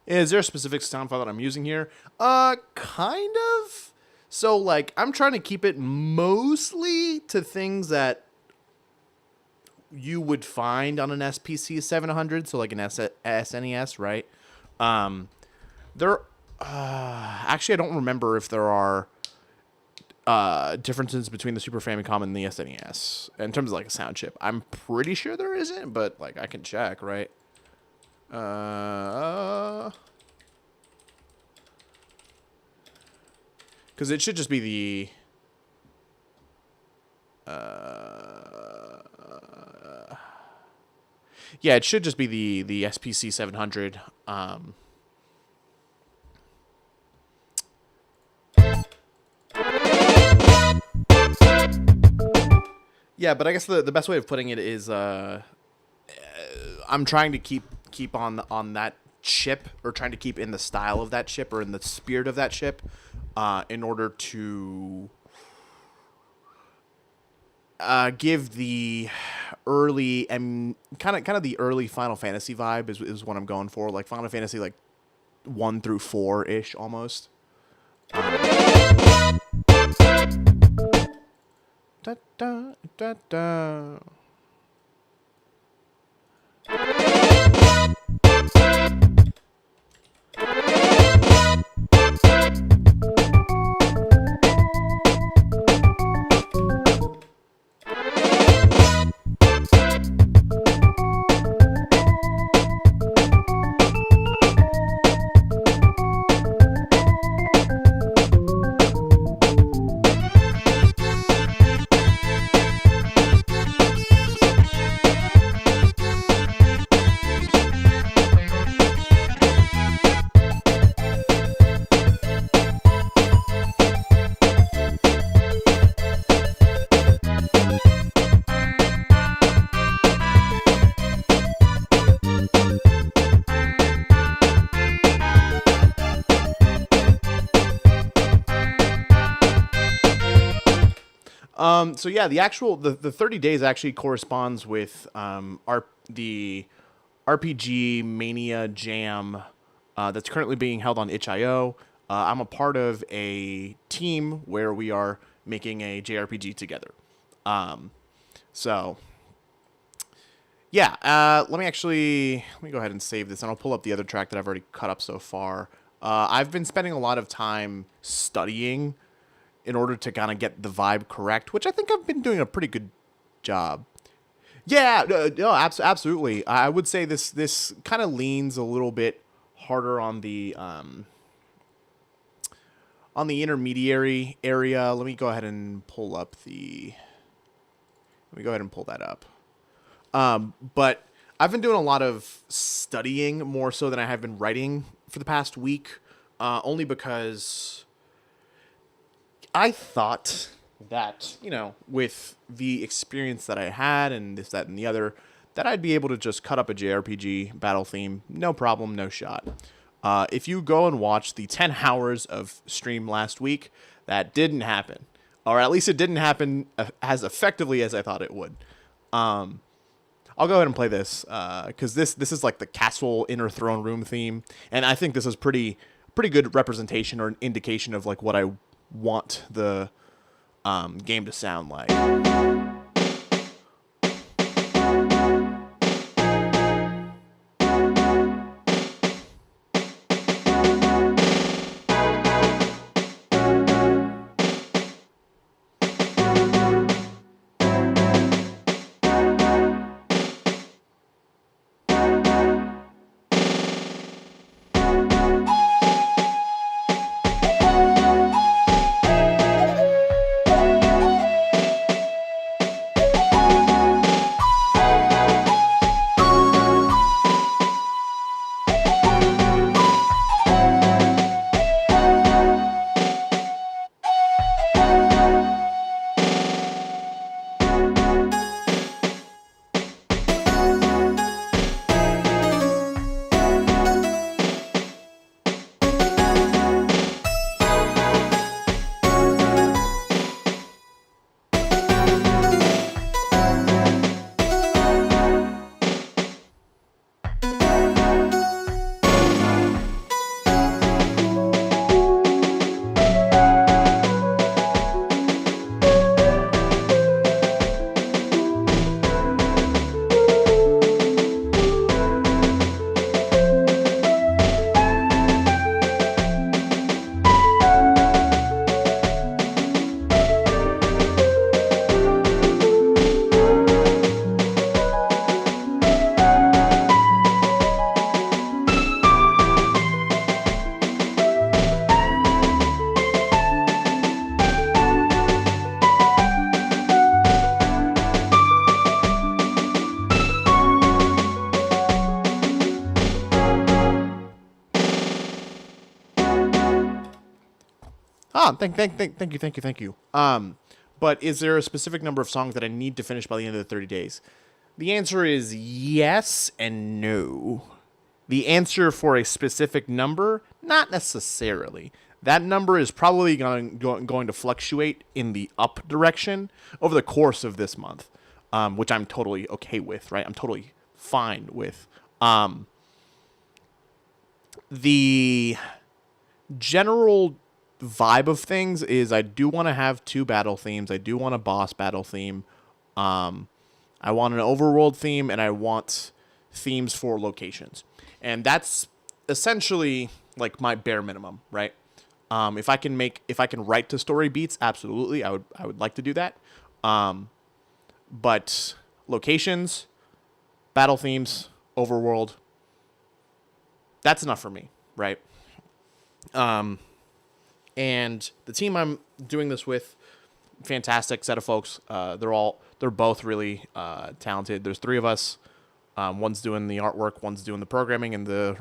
Is there a specific sound file that I'm using here? Kind of. So, like, I'm trying to keep it mostly to things that you would find on an SPC 700, so like an SNES, right? Actually, I don't remember if there are differences between the Super Famicom and the SNES in terms of like a sound chip. I'm pretty sure there isn't, but like I can check, right? Because it should just be the yeah, it should just be the SPC 700. Yeah, but I guess the best way of putting it is I'm trying to keep on that chip, or trying to keep in the style of that chip, or in the spirit of that chip, in order to give the early and kind of the early Final Fantasy vibe is what I'm going for, like Final Fantasy like 1 through 4 ish almost. Da, da, da, da. So yeah, the 30 days actually corresponds with the RPG Mania Jam that's currently being held on itch.io. I'm a part of a team where we are making a JRPG together. So yeah, let me go ahead and save this, and I'll pull up the other track that I've already cut up so far. I've been spending a lot of time studying in order to kind of get the vibe correct, which I think I've been doing a pretty good job. Yeah, no, absolutely. I would say this kind of leans a little bit harder on the intermediary area. Let me go ahead and pull that up. But I've been doing a lot of studying more so than I have been writing for the past week, only because I thought that, with the experience that I had and this, that, and the other, that I'd be able to just cut up a JRPG battle theme, no problem, no shot. If you go and watch the 10 hours of stream last week, that didn't happen. Or at least it didn't happen as effectively as I thought it would. I'll go ahead and play this, because this is like the castle inner throne room theme, and I think this is pretty good representation or an indication of like what I want the game to sound like. Thank you. But is there a specific number of songs that I need to finish by the end of the 30 days? The answer is yes and no. The answer for a specific number, not necessarily. That number is probably going to fluctuate in the up direction over the course of this month, which I'm totally okay with, right? I'm totally fine with. The general vibe of things is I do want to have 2 battle themes. I do want a boss battle theme. I want an overworld theme, and I want themes for locations. And that's essentially like my bare minimum, right? If I can write to story beats, absolutely, I would like to do that. But locations, battle themes, overworld, that's enough for me, right? And the team I'm doing this with, fantastic set of folks. They're both really talented. There's 3 of us. One's doing the artwork, one's doing the programming and the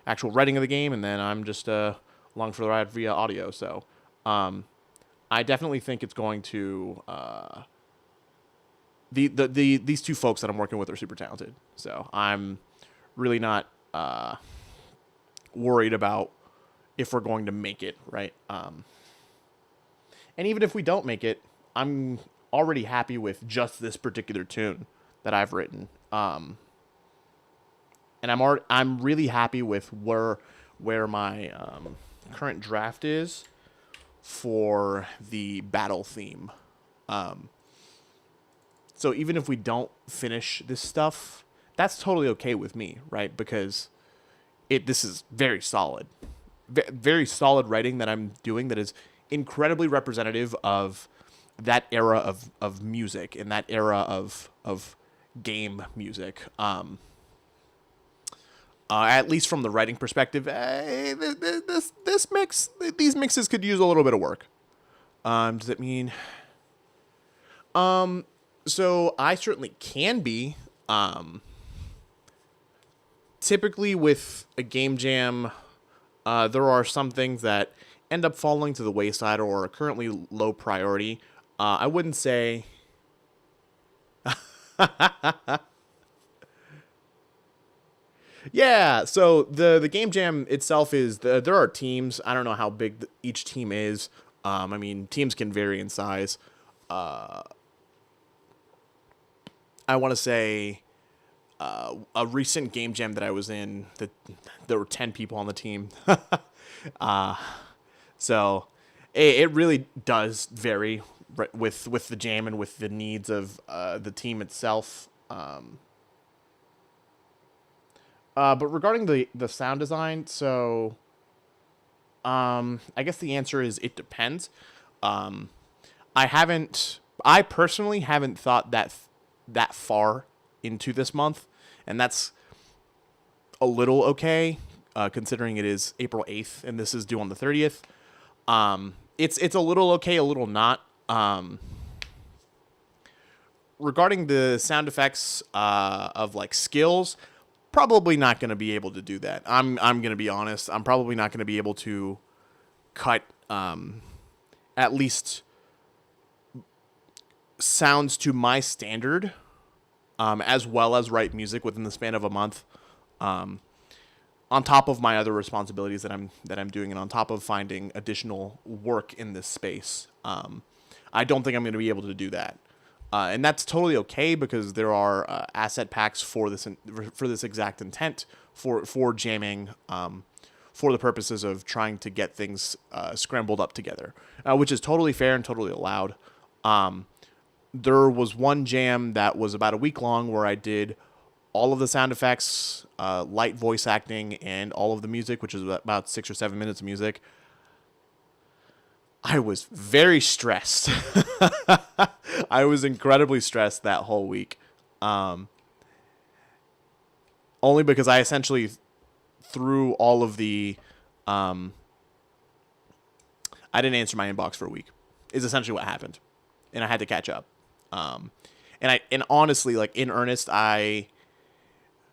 actual writing of the game, and then I'm just along for the ride via audio. So I definitely think it's going to these 2 folks that I'm working with are super talented. So I'm really not worried about if we're going to make it, right? And even if we don't make it, I'm already happy with just this particular tune that I've written. And I'm really happy with where my current draft is for the battle theme. So even if we don't finish this stuff, that's totally okay with me, right? Because this is very solid. Very solid writing that I'm doing that is incredibly representative of that era of music and that era of game music. At least from the writing perspective, these mixes could use a little bit of work. Does it mean? So I certainly can be. Typically with a game jam, there are some things that end up falling to the wayside or are currently low priority. I wouldn't say. Yeah, so the game jam itself is there are teams. I don't know how big each team is. I mean, teams can vary in size. I want to say a recent game jam that I was in, that there were 10 people on the team. So it really does vary with the jam and with the needs of the team itself. But regarding the sound design, so I guess the answer is it depends. I personally haven't thought that far into this month, and that's a little okay, considering it is April 8th and this is due on the 30th. It's a little okay, a little not. Regarding the sound effects of like skills, probably not going to be able to do that. I'm going to be honest. I'm probably not going to be able to cut at least sounds to my standard, as well as write music within the span of a month. On top of my other responsibilities that I'm doing, and on top of finding additional work in this space, I don't think I'm going to be able to do that. And that's totally okay, because there are asset packs for this exact intent, for jamming, for the purposes of trying to get things scrambled up together, which is totally fair and totally allowed. There was one jam that was about a week long where I did all of the sound effects, light voice acting, and all of the music, which is about 6 or 7 minutes of music. I was very stressed. I was incredibly stressed that whole week. Only because I essentially threw all of the... I didn't answer my inbox for a week, is essentially what happened. And I had to catch up. And honestly, like, in earnest,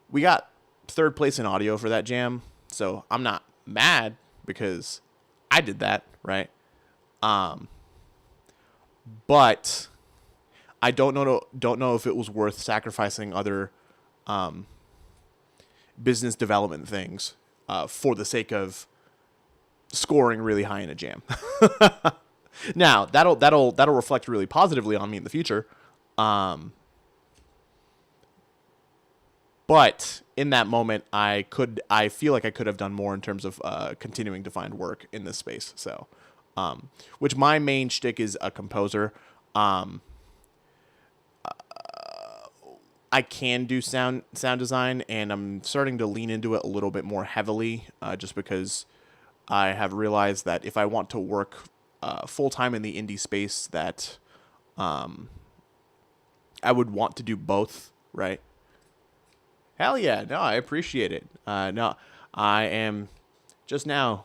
we got third place in audio for that jam. So I'm not mad, because I did that, right? But I don't know if it was worth sacrificing other business development things for the sake of scoring really high in a jam. Now that'll reflect really positively on me in the future. But in that moment, I feel like I could have done more in terms of continuing to find work in this space. So. Which my main shtick is a composer. I can do sound design, and I'm starting to lean into it a little bit more heavily, just because I have realized that if I want to work full time in the indie space, that I would want to do both, right? Hell yeah, no, I appreciate it. No, I am just now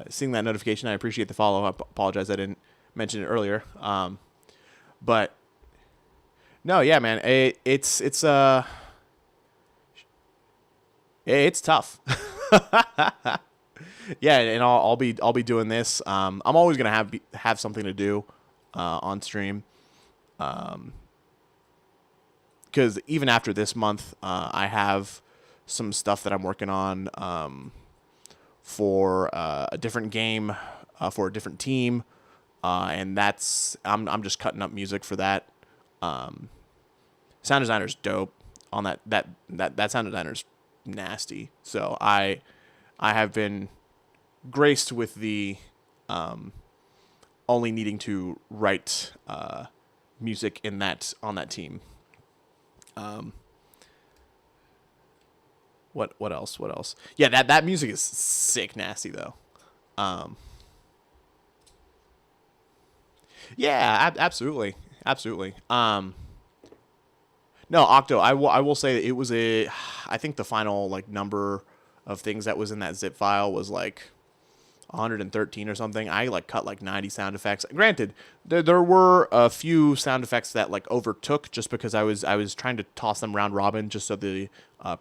seeing that notification. I appreciate the follow. I apologize I didn't mention it earlier. But no, yeah, man, it's tough. Yeah, and I'll be doing this. I'm always gonna have something to do on stream. Because even after this month, I have some stuff that I'm working on for a different game, for a different team, and that's I'm just cutting up music for that. Sound designer's dope on that sound designer's nasty. So I have been graced with the only needing to write music in that on that team. What else? What else? Yeah, that music is sick nasty though. Yeah, absolutely, absolutely. No, Octo. I will say that it was I think the final like number of things that was in that zip file was like 113 or something. I like cut like 90 sound effects. Granted, there were a few sound effects that like overtook just because I was trying to toss them round robin just so the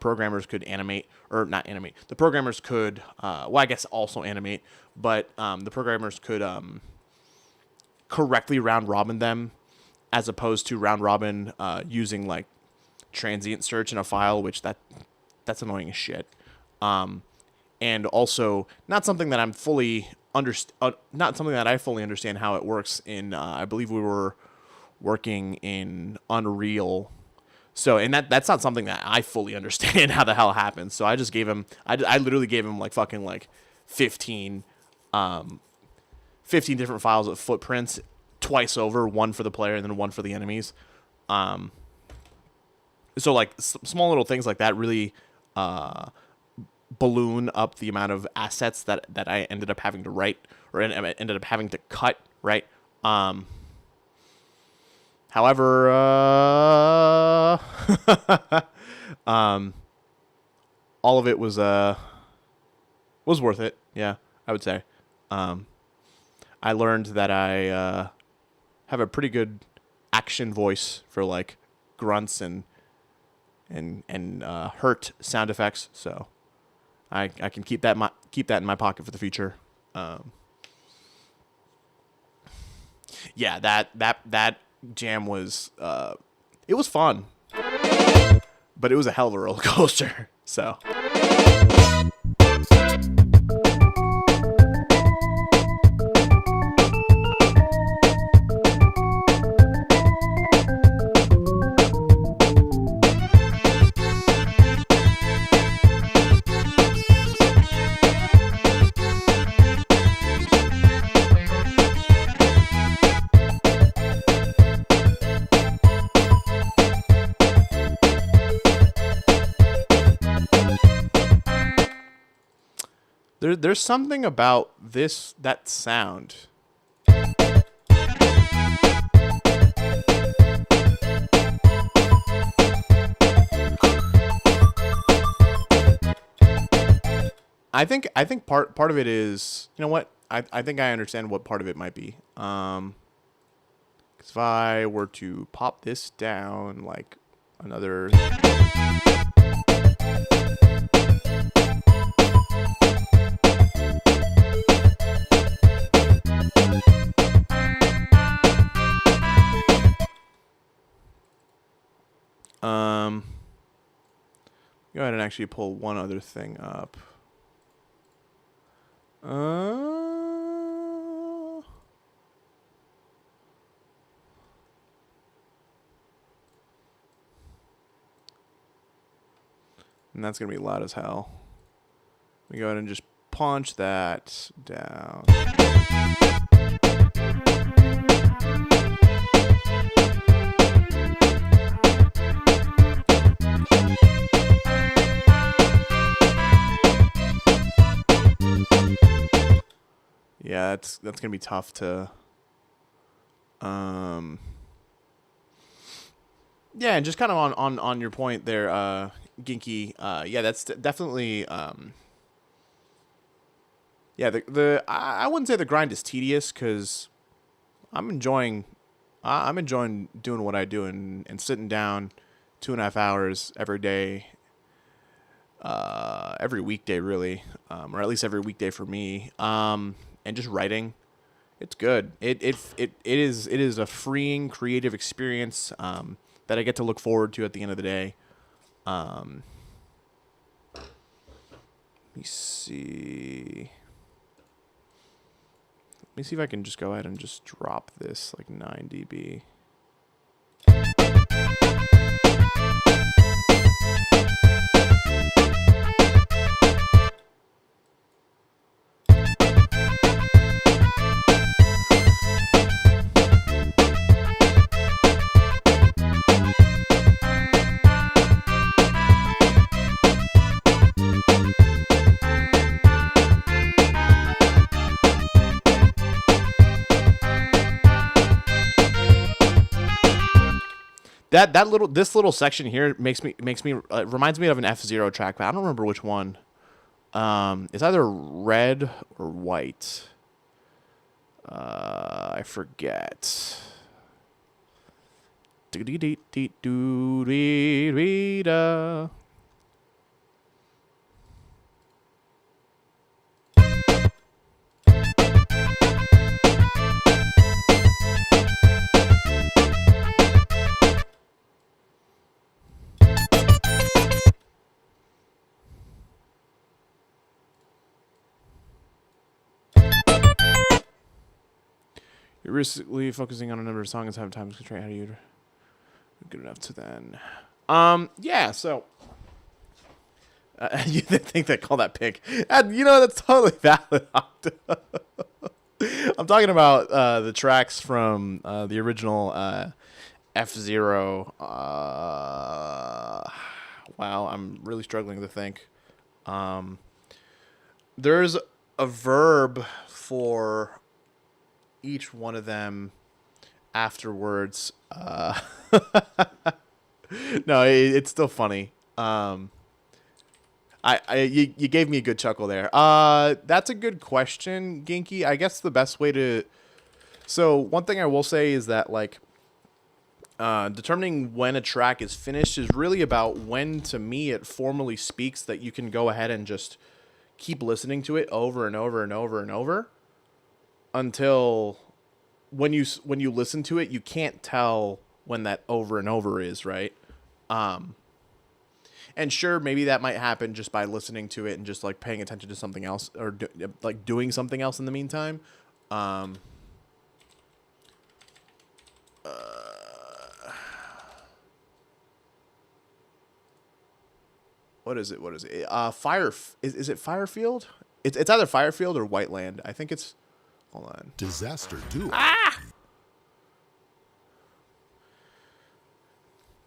programmers could animate or not animate. The programmers could well I guess also animate, but the programmers could correctly round robin them as opposed to round robin using like transient search in a file, which that's annoying as shit. And also not something that I'm fully not something that I fully understand how it works in I believe we were working in Unreal. So, and that's not something that I fully understand how the hell it happens. So I just gave him I literally gave him like fucking like 15 different files of footprints twice over, one for the player and then one for the enemies. So like small little things like that really balloon up the amount of assets that I ended up having to write or ended up having to cut, right? However, all of it was worth it. Yeah, I would say. I learned that I have a pretty good action voice for like grunts and hurt sound effects, so I can keep that in my pocket for the future. Yeah, that jam was it was fun, but it was a hell of a roller coaster. So. There's something about that sound. I think part of it is, you know what? I think I understand what part of it might be. 'Cause if I were to pop this down like another. Go ahead and actually pull one other thing up. And that's going to be loud as hell. Let me go ahead and just punch that down. Yeah, that's gonna be tough to. Yeah, and just kind of on your point there, Ginky. Yeah, that's definitely. Yeah, I wouldn't say the grind is tedious because I'm enjoying doing what I do and sitting down 2.5 hours every day. Every weekday really, or at least every weekday for me. And just writing, it's good. It is a freeing creative experience that I get to look forward to at the end of the day. Let me see. me see if I can just go ahead and just drop this like 9 dB. This little section here makes me reminds me of an F-Zero track, but I don't remember which one. It's either red or white. I forget. You're recently focusing on a number of songs have times constraint. How do you good enough to then? Yeah. So you think they call that pick? And you know that's totally valid. I'm talking about the tracks from the original F-Zero. Wow, I'm really struggling to think. There's a verb for each one of them afterwards. No, it's still funny. You gave me a good chuckle there. That's a good question, Ginky. I guess the best way to... So one thing I will say is that like determining when a track is finished is really about when, to me, it formally speaks that you can go ahead and just keep listening to it over and over and over and over until when you listen to it, you can't tell when that over and over is, right? And sure, maybe that might happen just by listening to it and just like paying attention to something else or doing something else in the meantime. What is it? Is it Firefield? It's either Firefield or Whiteland. I think it's... Hold on. Disaster Duo.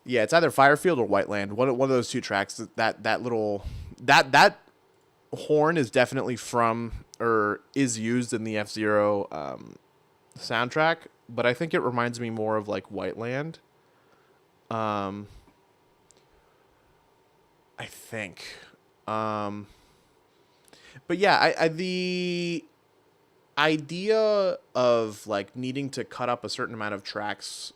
Yeah, it's either Firefield or Whiteland. One of those two tracks. That little horn is definitely from or is used in the F-Zero soundtrack, but I think it reminds me more of like Whiteland. I think. But yeah, the idea of like needing to cut up a certain amount of tracks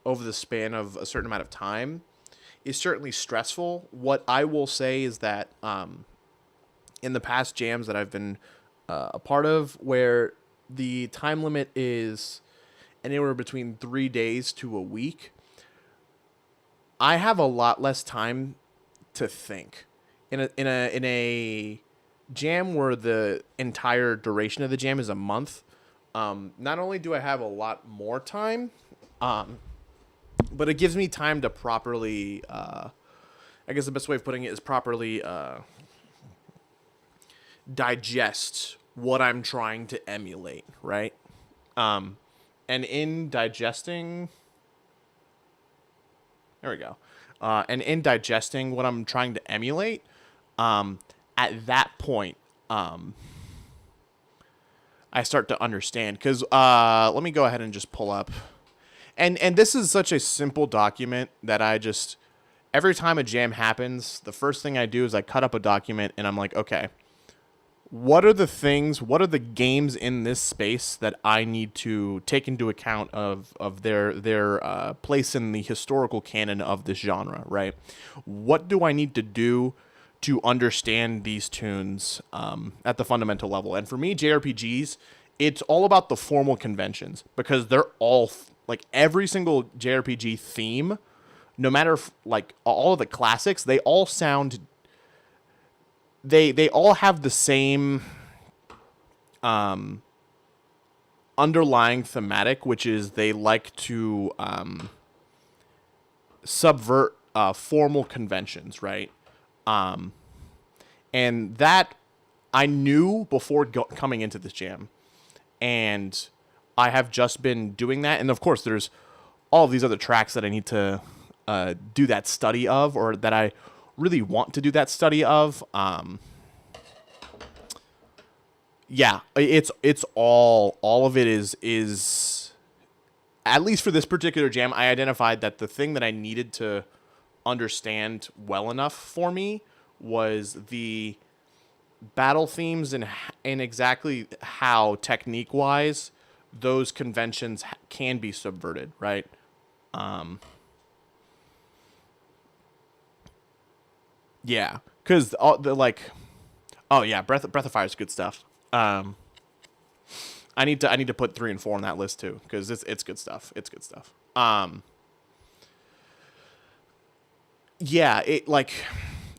over the span of a certain amount of time is certainly stressful. What I will say is that in the past jams that I've been a part of, where the time limit is anywhere between 3 days to a week, I have a lot less time to think. In a jam where the entire duration of the jam is a month, not only do I have a lot more time, but it gives me time to properly, I guess the best way of putting it is properly digest what I'm trying to emulate, right? And in digesting... There we go. And in digesting what I'm trying to emulate, at that point, I start to understand. Because let me go ahead and just pull up. And this is such a simple document that I just... Every time a jam happens, the first thing I do is I cut up a document and I'm like, okay, what are the games in this space that I need to take into account of their place in the historical canon of this genre, right? What do I need to do to understand these tunes at the fundamental level? And for me, JRPGs, it's all about the formal conventions, because they're all, like, every single JRPG theme, no matter, like, all of the classics, they all sound... They all have the same underlying thematic, which is they like to subvert formal conventions, right? And that I knew before coming into this jam, and I have just been doing that. And of course, there's all of these other tracks that I need to do that study of, or that I really want to do that study of. Yeah, it's all of it is at least for this particular jam, I identified that the thing that I needed to understand well enough for me was the battle themes and exactly how technique wise those conventions can be subverted, right? Yeah, because the like, oh yeah, Breath of Fire is good stuff. I need to put 3 and 4 on that list too, because it's good stuff. It's good stuff. Yeah, it like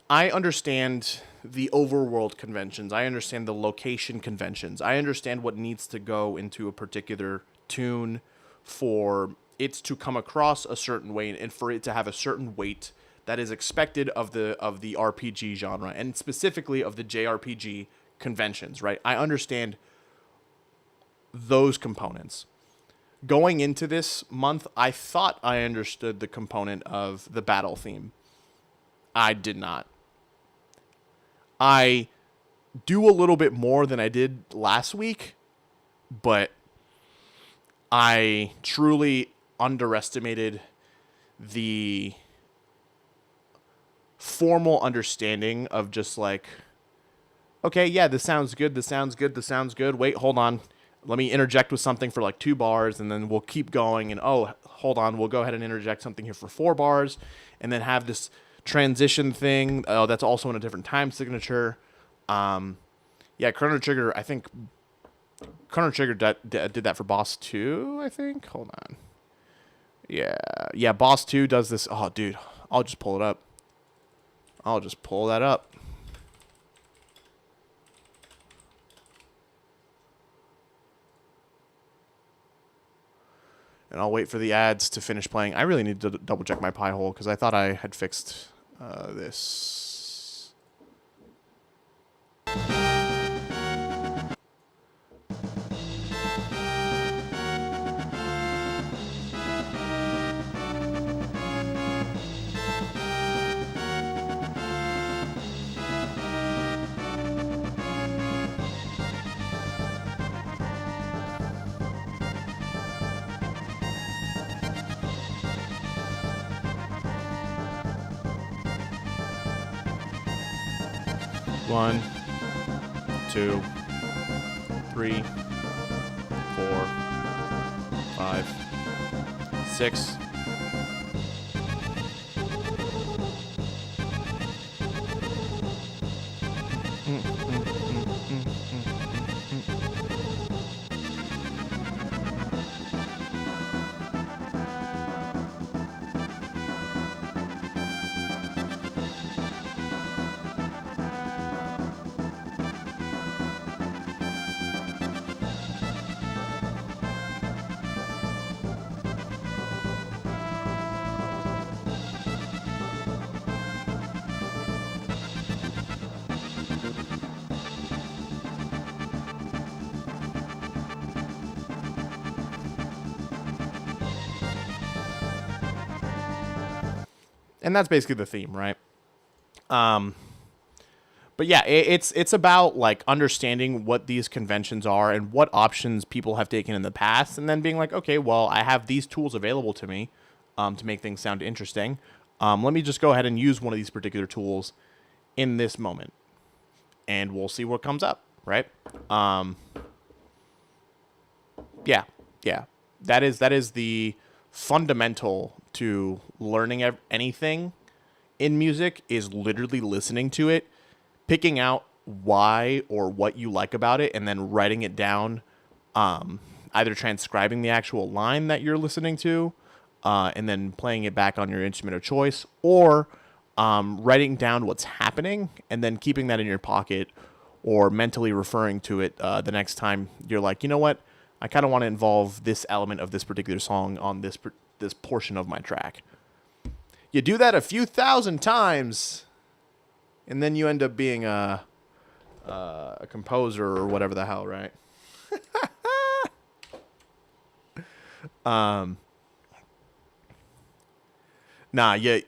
I understand the overworld conventions. I understand the location conventions. I understand what needs to go into a particular tune for it to come across a certain way and for it to have a certain weight that is expected of the RPG genre, and specifically of the JRPG conventions, right? I understand those components. Going into this month, I thought I understood the component of the battle theme. I did not. I do a little bit more than I did last week, but I truly underestimated the formal understanding of just like, okay, yeah, this sounds good, this sounds good, this sounds good. Wait, hold on. Let me interject with something for like 2 bars, and then we'll keep going. And oh, hold on, we'll go ahead and interject something here for 4 bars, and then have this transition thing. Oh, that's also in a different time signature. Yeah, Chrono Trigger, I think Chrono Trigger did that for Boss 2, I think. Hold on. Yeah, Boss 2 does this. Oh, dude, I'll just pull it up. I'll just pull that up. And I'll wait for the ads to finish playing. I really need to double check my pie hole because I thought I had fixed this. One, 2, 3, 4, 5, 6. And that's basically the theme, right? But yeah, it's about like understanding what these conventions are and what options people have taken in the past, and then being like, okay, well, I have these tools available to me to make things sound interesting. Let me just go ahead and use one of these particular tools in this moment, and we'll see what comes up, right? Yeah. That is the fundamental to learning anything in music, is literally listening to it, picking out why or what you like about it, and then writing it down, either transcribing the actual line that you're listening to, and then playing it back on your instrument of choice, or writing down what's happening and then keeping that in your pocket or mentally referring to it the next time you're like, you know what, I kind of want to involve this element of this particular song on this portion of my track. You do that a few thousand times, and then you end up being a composer or whatever the hell, right? Nah, yeah,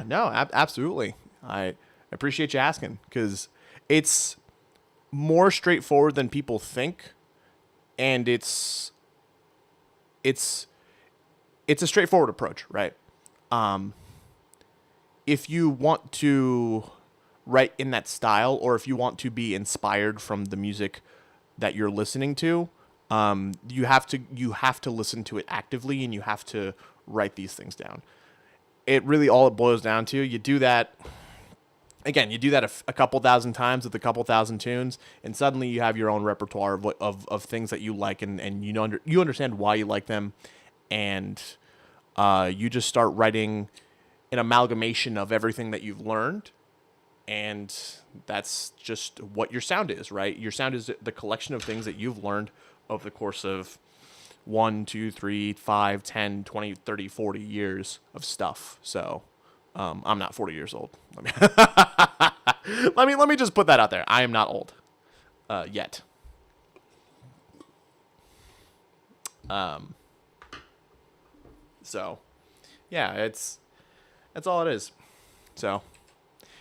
no, absolutely. I appreciate you asking, because it's more straightforward than people think, and it's a straightforward approach, right? If you want to write in that style, or if you want to be inspired from the music that you're listening to, you have to listen to it actively, and you have to write these things down. It really, all it boils down to, you do that a couple thousand times with a couple thousand tunes, and suddenly you have your own repertoire of things that you like, and you understand why you like them, and you just start writing an amalgamation of everything that you've learned, and that's just what your sound is, right? Your sound is the collection of things that you've learned over the course of 1, 2, 3, 5, 10, 20, 30, 40 years of stuff. So I'm not 40 years old. Let me just put that out there. I am not old yet. So yeah, that's all it is. So,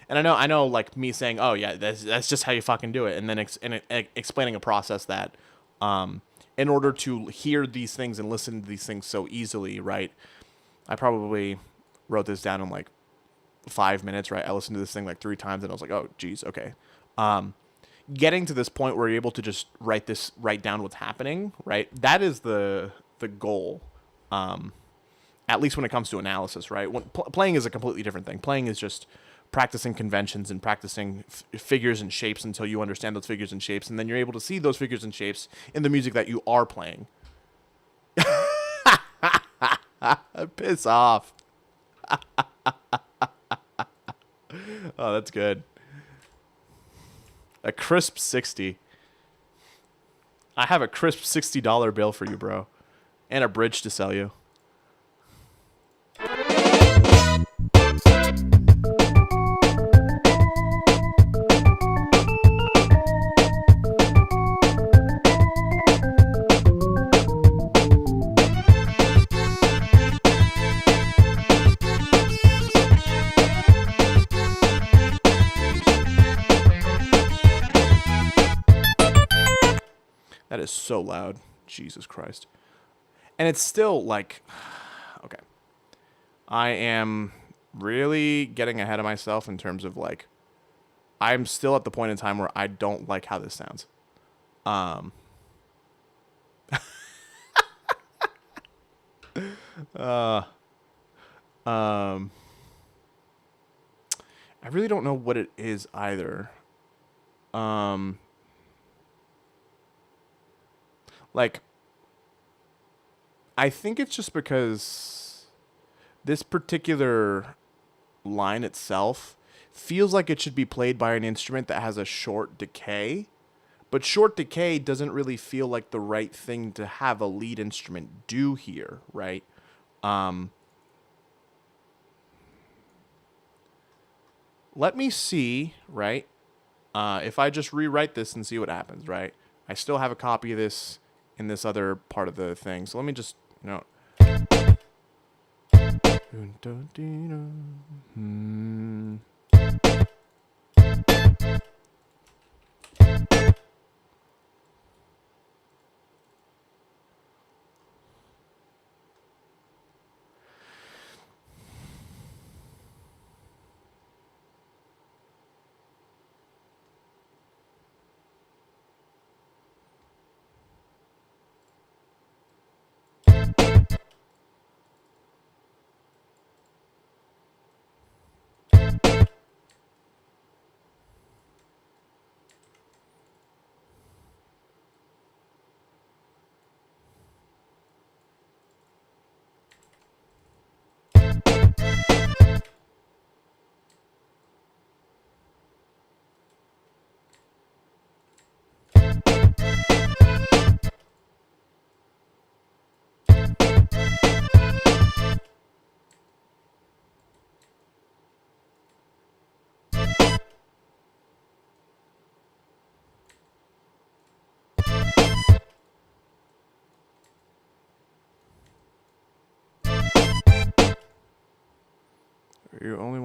and I know, like me saying, oh yeah, that's just how you fucking do it, and then explaining a process that, in order to hear these things and listen to these things so easily, right? I probably wrote this down in like 5 minutes, right? I listened to this thing like 3 times, and I was like, oh geez, okay. Getting to this point where you're able to just write down what's happening, right? That is the goal. At least when it comes to analysis, right? When playing is a completely different thing. Playing is just practicing conventions and practicing figures and shapes until you understand those figures and shapes, and then you're able to see those figures and shapes in the music that you are playing. Piss off. Oh, that's good. A crisp 60. I have a crisp $60 bill for you, bro. And a bridge to sell you. That is so loud. Jesus Christ. And it's still like, okay. I am really getting ahead of myself in terms of like, I'm still at the point in time where I don't like how this sounds. I really don't know what it is either. Like, I think it's just because this particular line itself feels like it should be played by an instrument that has a short decay, but short decay doesn't really feel like the right thing to have a lead instrument do here, right? Let me see, right? If I just rewrite this and see what happens, right? I still have a copy of this in this other part of the thing. So let me just,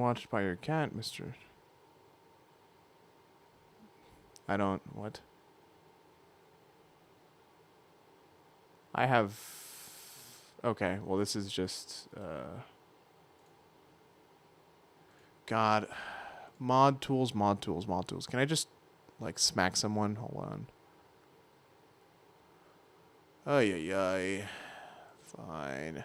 watched by your cat, Mr. I don't... What? I have... Okay, well, this is just... God. Mod tools, mod tools, mod tools. Can I just, like, smack someone? Hold on. Ay, ay, ay. Fine.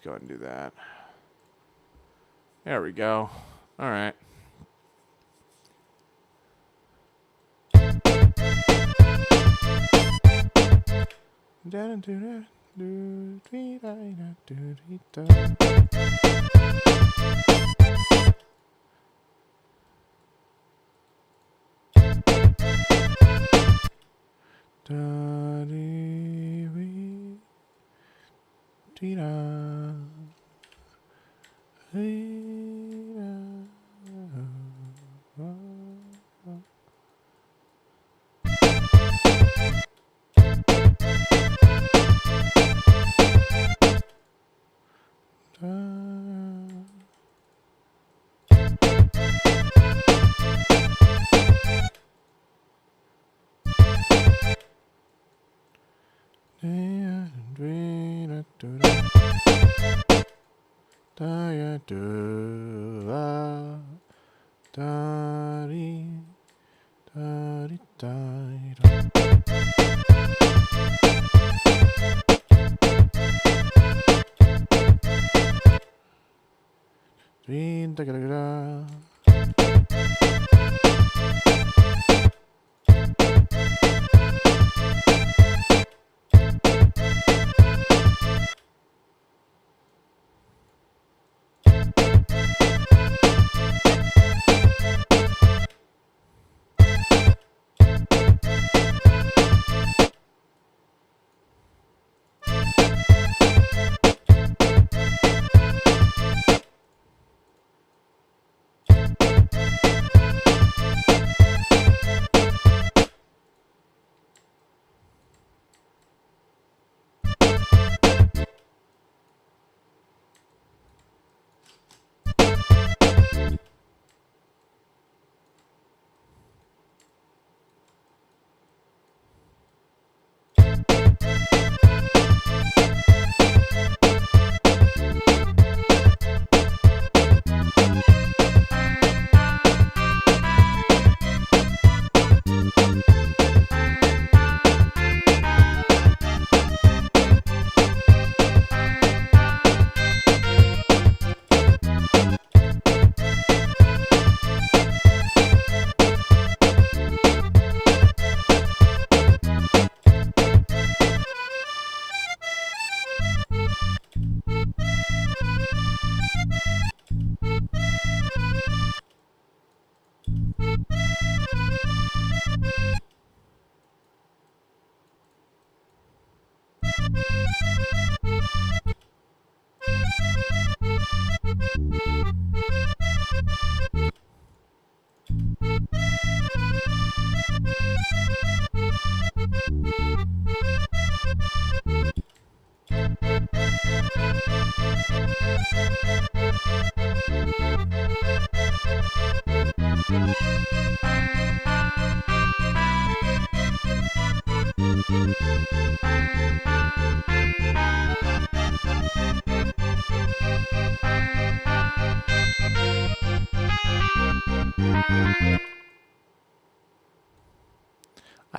Just go ahead and do that. There we go. All right.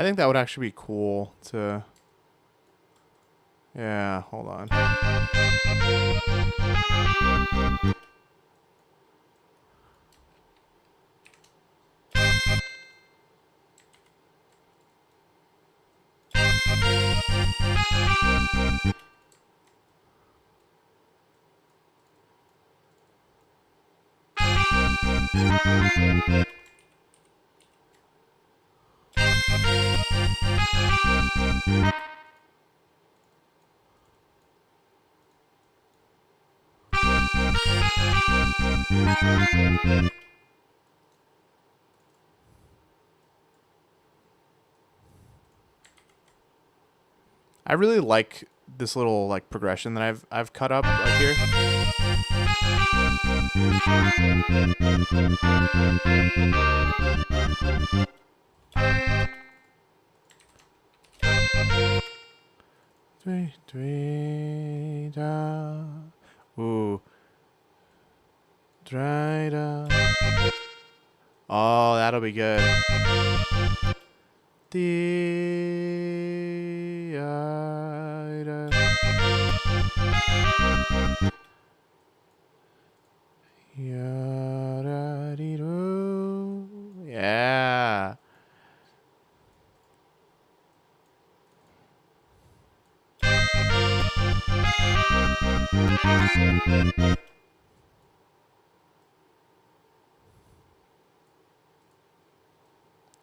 I think that would actually be cool to... Yeah, hold on. I really like this little like progression that I've cut up like here. Ooh. Oh, that'll be good. Yeah.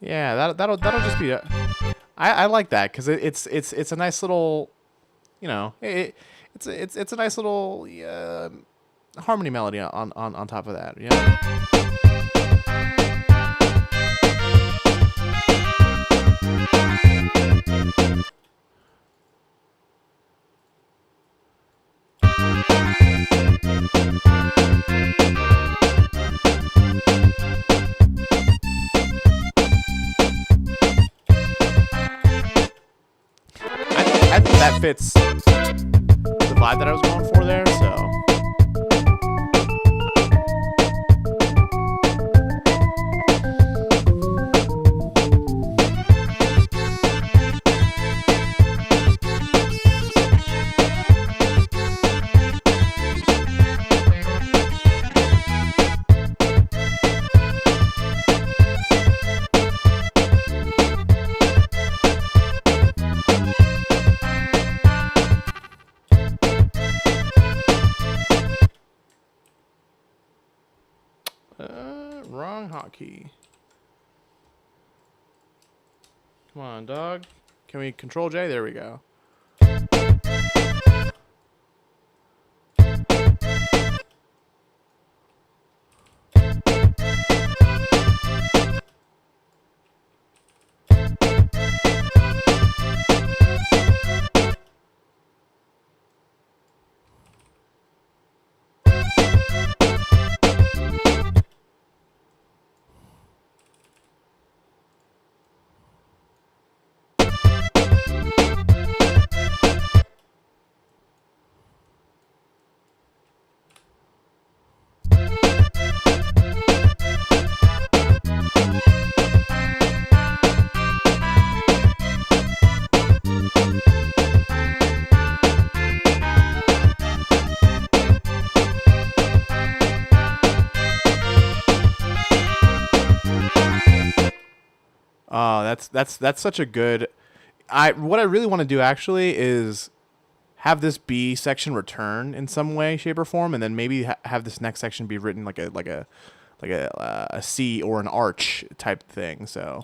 Yeah, that'll just be. I like that because it's a nice little, you know, it's a nice little harmony melody on top of that. You know. I think that fits the vibe that I was going for there, so. Wrong hotkey. Come on, dog. Can we control J? There we go. Oh, that's such a good. What I really want to do actually is have this B section return in some way, shape, or form, and then maybe have this next section be written like a C or an arch type thing. So.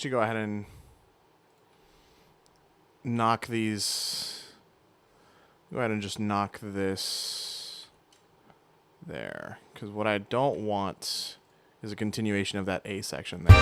actually go ahead and knock these. Go ahead and just knock this there. Because what I don't want is a continuation of that A section there.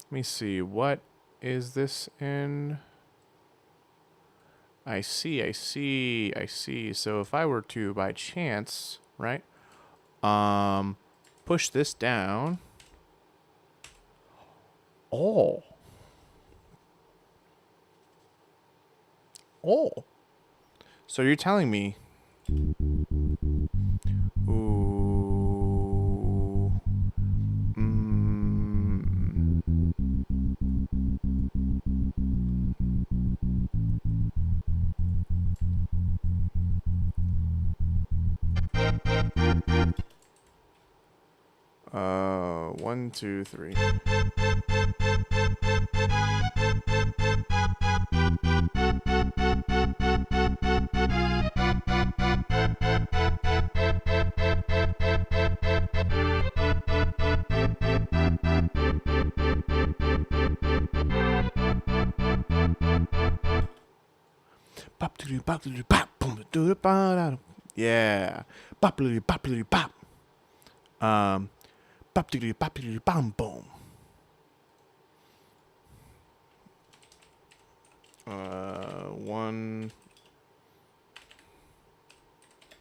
Let me see. What is this in? I see. So if I were to, by chance, right, push this down. Oh. So you're telling me. Ooh. One, two, three. Yeah. Bop. Bop boom. 1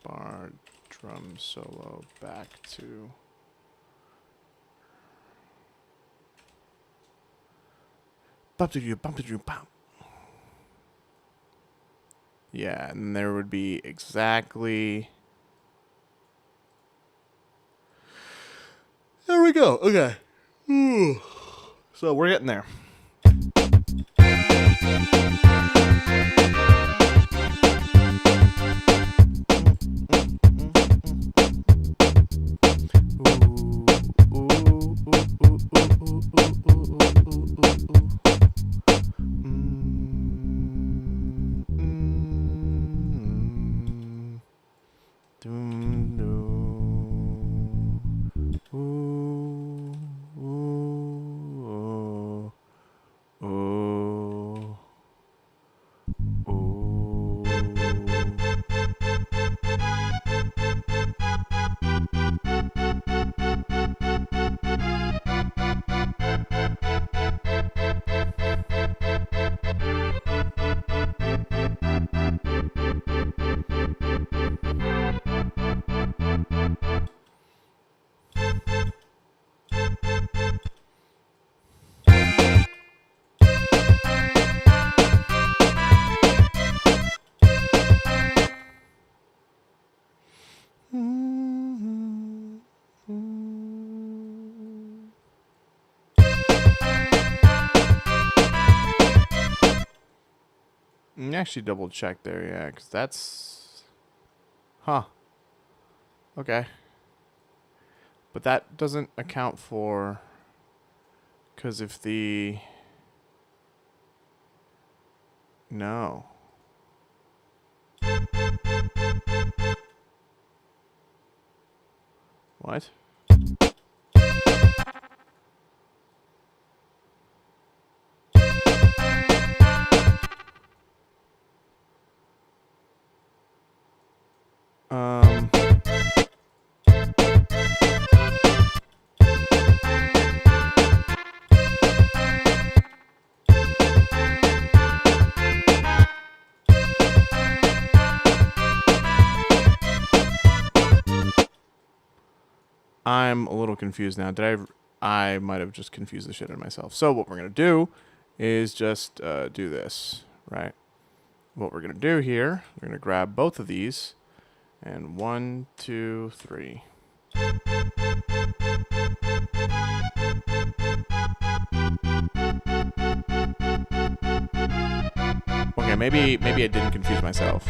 bar drum solo back to bop. Yeah, and there would be exactly. There we go. Okay. So we're getting there. Actually double check there, yeah, because that's... Huh. Okay. But that doesn't account for... Because if the... No. What? I'm a little confused now. I might have just confused the shit out of myself. So what we're going to do is just do this, right? What we're going to do here, we're going to grab both of these. And 1, 2, 3. Okay, maybe I didn't confuse myself.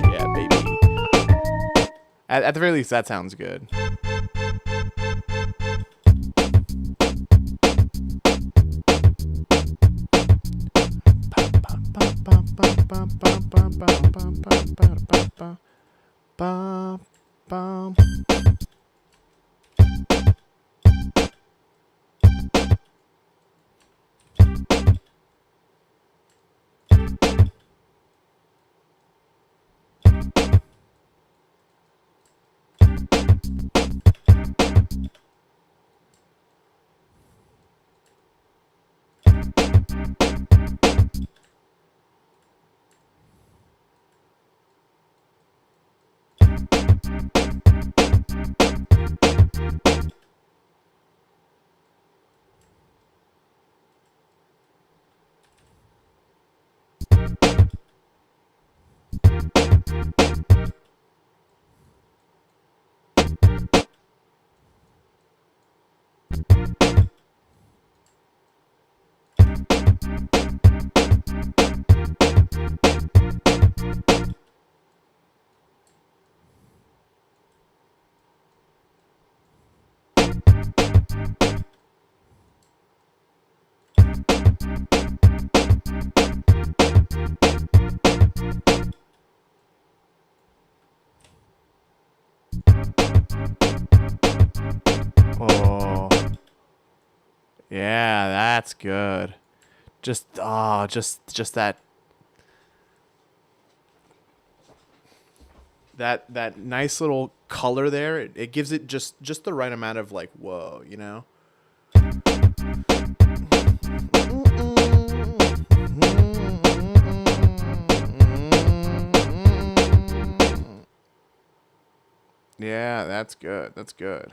Yeah, baby. At the very least, that sounds good. Oh. Yeah, that's good. Just that nice little color there. It gives it just the right amount of like whoa, you know? Yeah, that's good. That's good.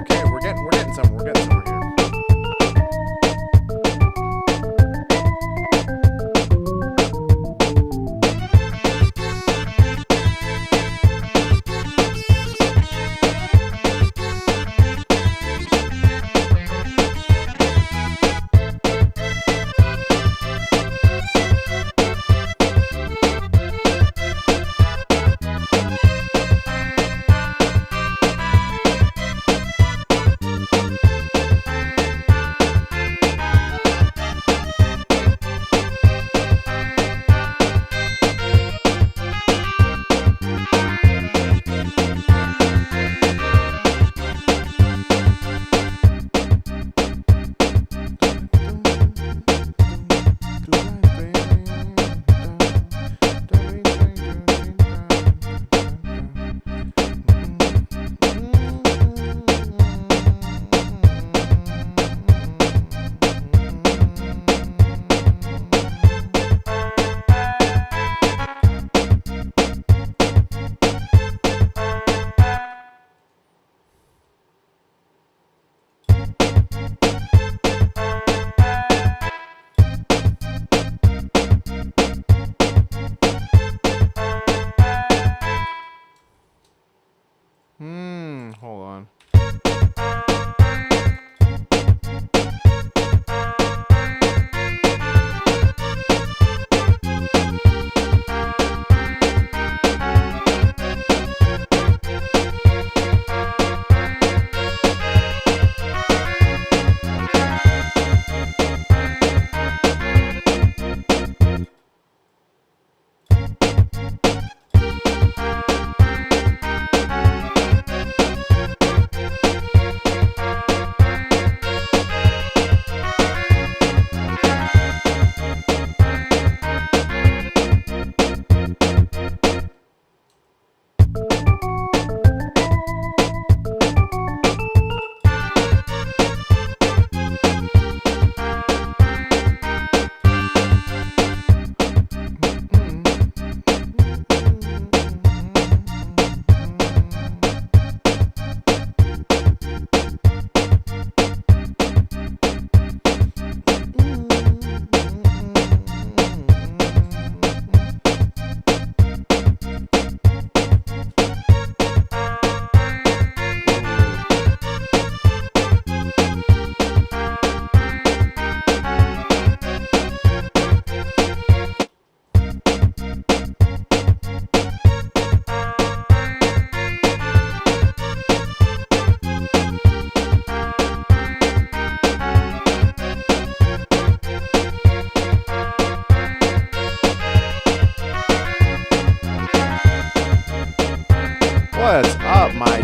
Okay, we're getting somewhere. We're getting somewhere here.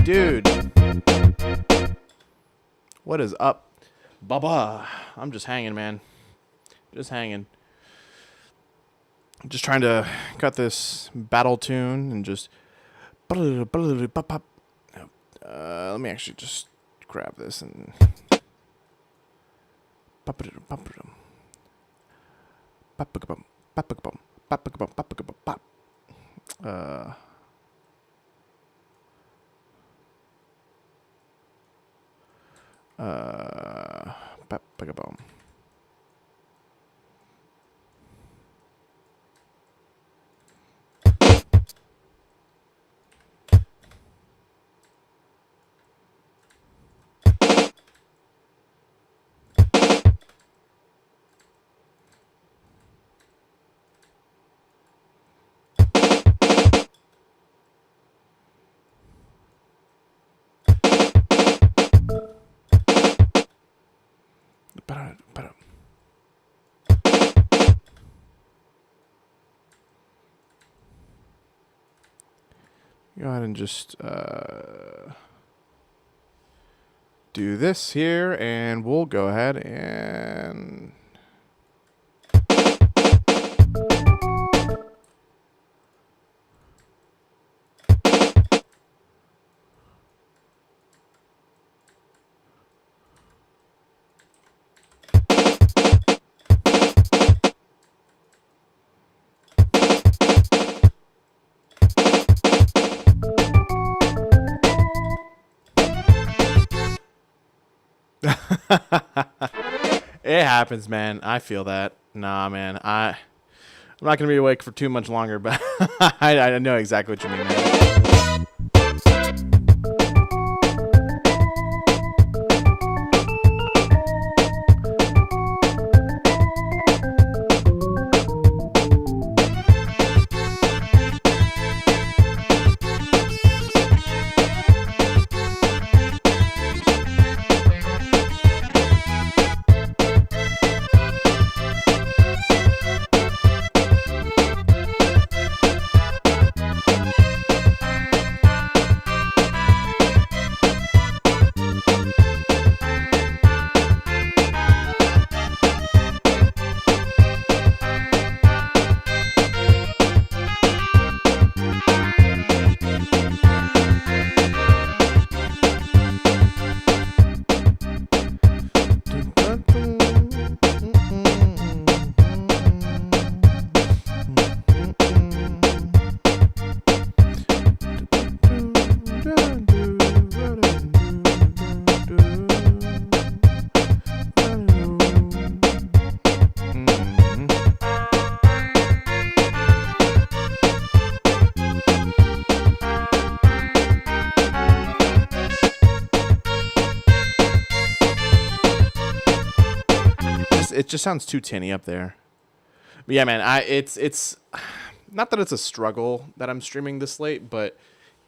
dude. What is up, Bubba? I'm just hanging, man. Just hanging. Just trying to cut this battle tune and just. Let me actually just grab this and. Go ahead and just do this here, and we'll go ahead and. It happens, man. I feel that. Nah, man. I'm not gonna be awake for too much longer, but I know exactly what you mean, man. It just sounds too tinny up there. But yeah, man, it's not that it's a struggle that I'm streaming this late, but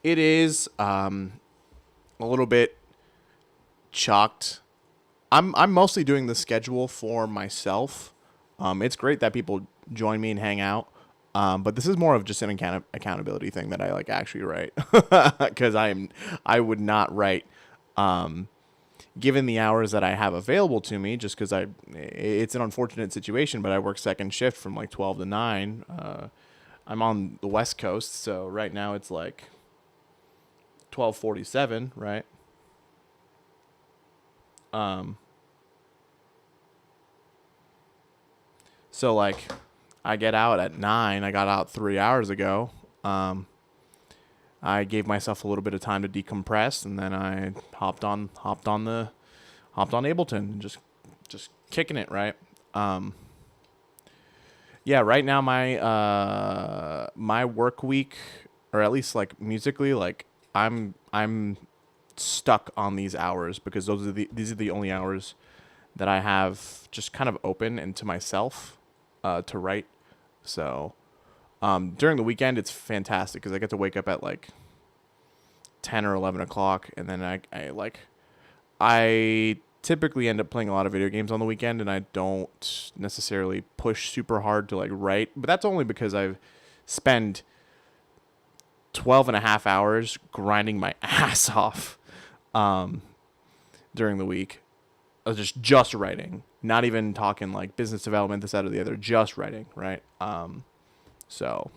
it is a little bit chalked. I'm mostly doing the schedule for myself. It's great that people join me and hang out. But this is more of just an accountability thing that I like actually write, because I would not write given the hours that I have available to me, just because it's an unfortunate situation, but I work second shift from like 12 to 9. I'm on the West Coast, so right now it's like 12:47, right? So like I get out at 9. I got out 3 hours ago. I gave myself a little bit of time to decompress, and then I hopped on Ableton and just kicking it, right? Yeah, right now my work week, or at least like musically, like I'm stuck on these hours because these are the only hours that I have just kind of open and to myself to write. So during the weekend, it's fantastic because I get to wake up at like 10 or 11 o'clock, and then I typically end up playing a lot of video games on the weekend, and I don't necessarily push super hard to like write, but that's only because I've spend 12 and a half hours grinding my ass off during the week. Just writing. Not even talking like business development, this, that, or the other. Just writing, right? So...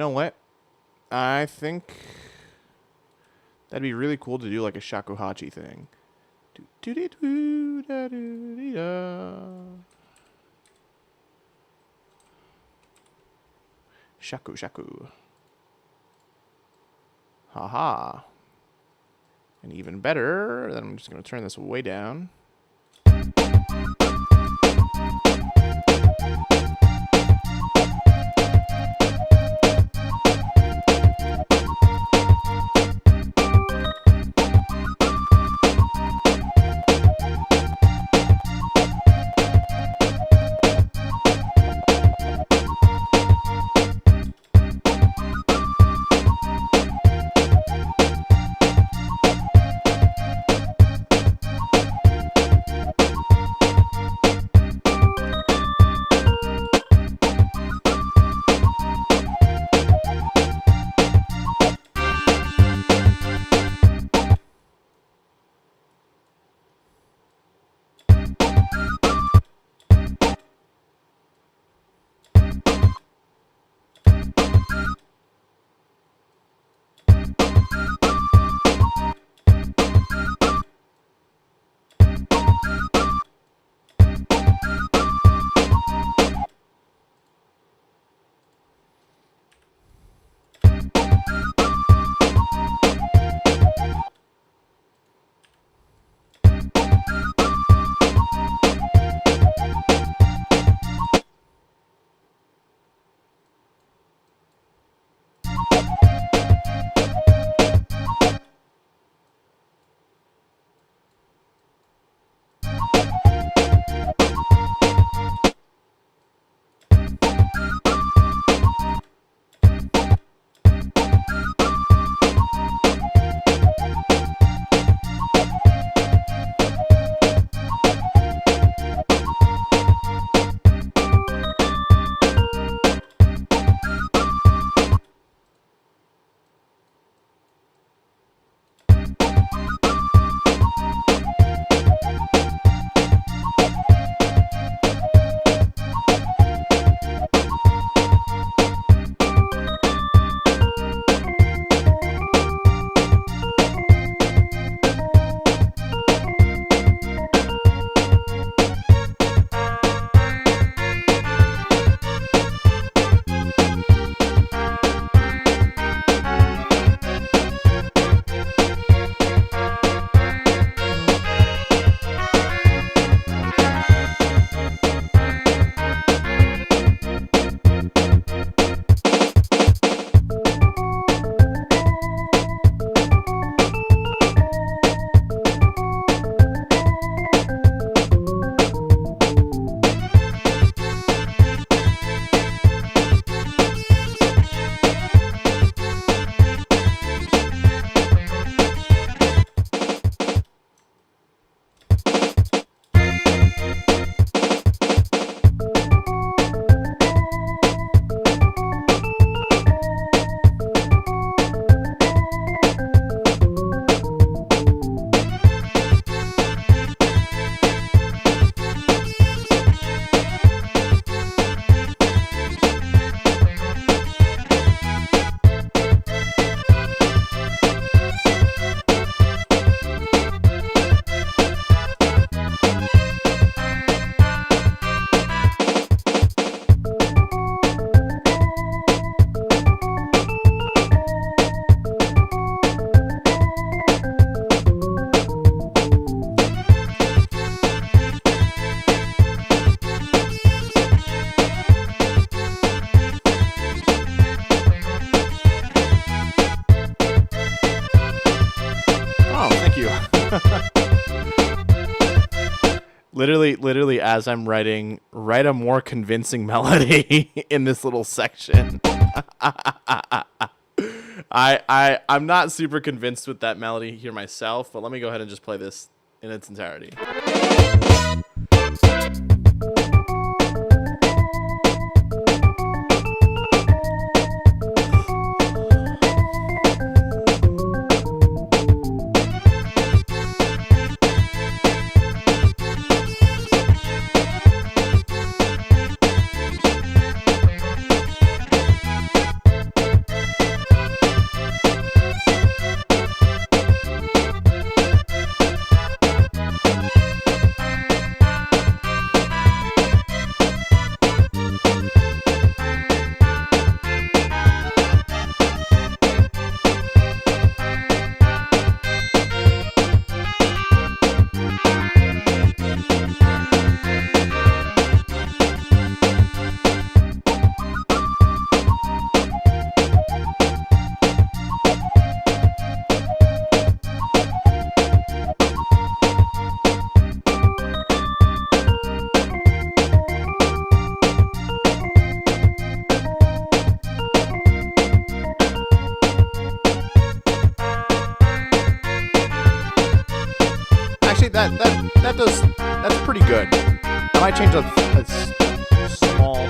know what? I think that'd be really cool to do like a shakuhachi thing. Shaku shaku. Haha. And even better, then I'm just going to turn this way down. Literally, as I'm writing, write a more convincing melody in this little section. I'm not super convinced with that melody here myself, but let me go ahead and just play this in its entirety. might change a small.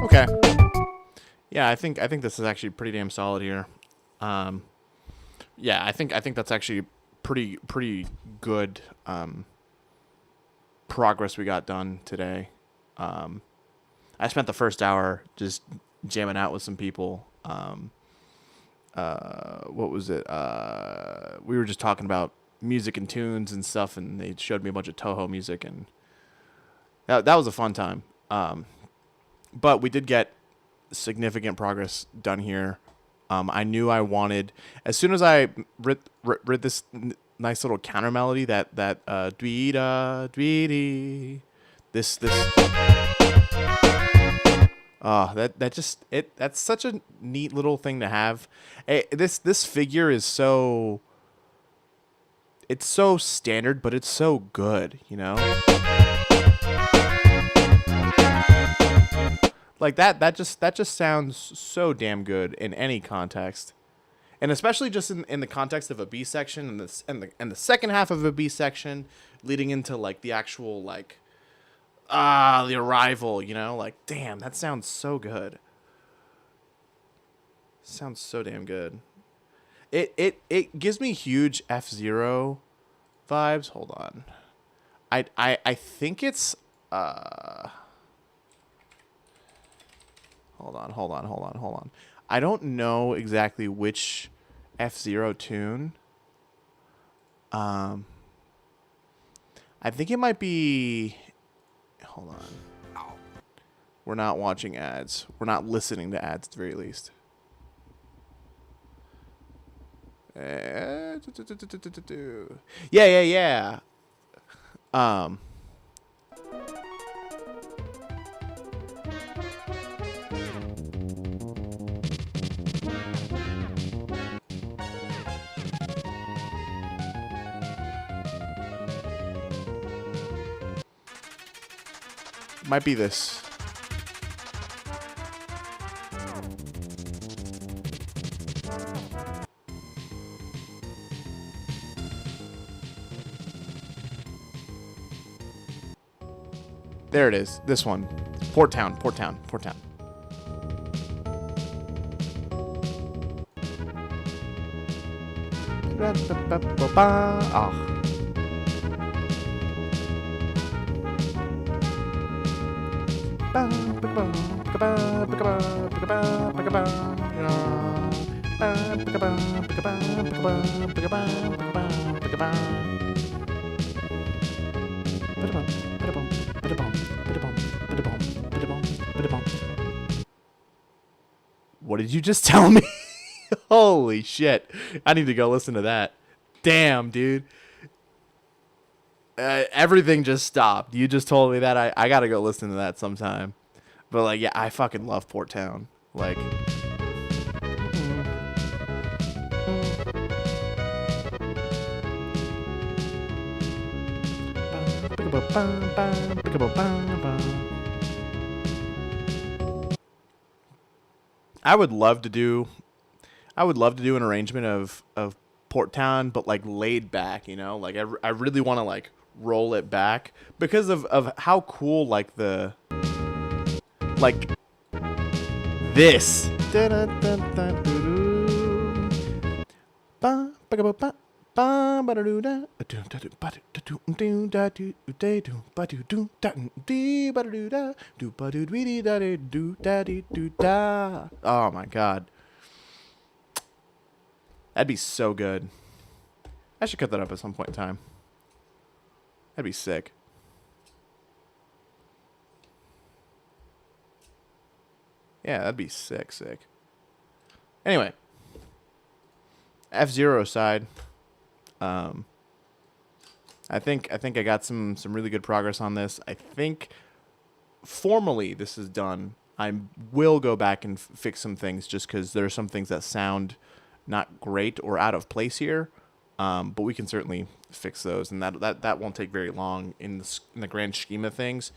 Okay. Yeah, I think this is actually pretty damn solid here. Yeah, I think that's actually pretty good progress we got done today. I spent the first hour just jamming out with some people. What was it? We were just talking about music and tunes and stuff, and they showed me a bunch of Toho music, and that was a fun time. But we did get significant progress done here. I knew I wanted, as soon as I read this nice little counter melody, that dweeda dweedy, this that's such a neat little thing to have. This figure is so, it's so standard, but it's so good, you know. Like that just sounds so damn good in any context, and especially just in the context of a B section and the second half of a B section, leading into like the actual like the arrival. You know, like damn, that sounds so good. Sounds so damn good. It gives me huge F-Zero vibes. Hold on, I think it's Hold on. I don't know exactly which F-Zero tune. I think it might be... Hold on. We're not watching ads. We're not listening to ads at the very least. Yeah. Might be this. There it is. This one. Port Town. Ah. What did you just tell me? Holy shit. I need to go listen to that. Damn, dude. Everything just stopped. You just told me that. I gotta go listen to that sometime. But like, yeah, I fucking love Port Town. Like, I would love to do an arrangement of Port Town, but like laid back, you know, like I really want to like roll it back because of how cool like like this. Oh my god. That'd be so good. I should cut that up at some point in time. That'd be sick. Yeah, that'd be sick. Anyway, F-Zero side. I think I got some really good progress on this. I think formally this is done. I will go back and fix some things just because there are some things that sound not great or out of place here. But we can certainly fix those, and that won't take very long in the grand scheme of things.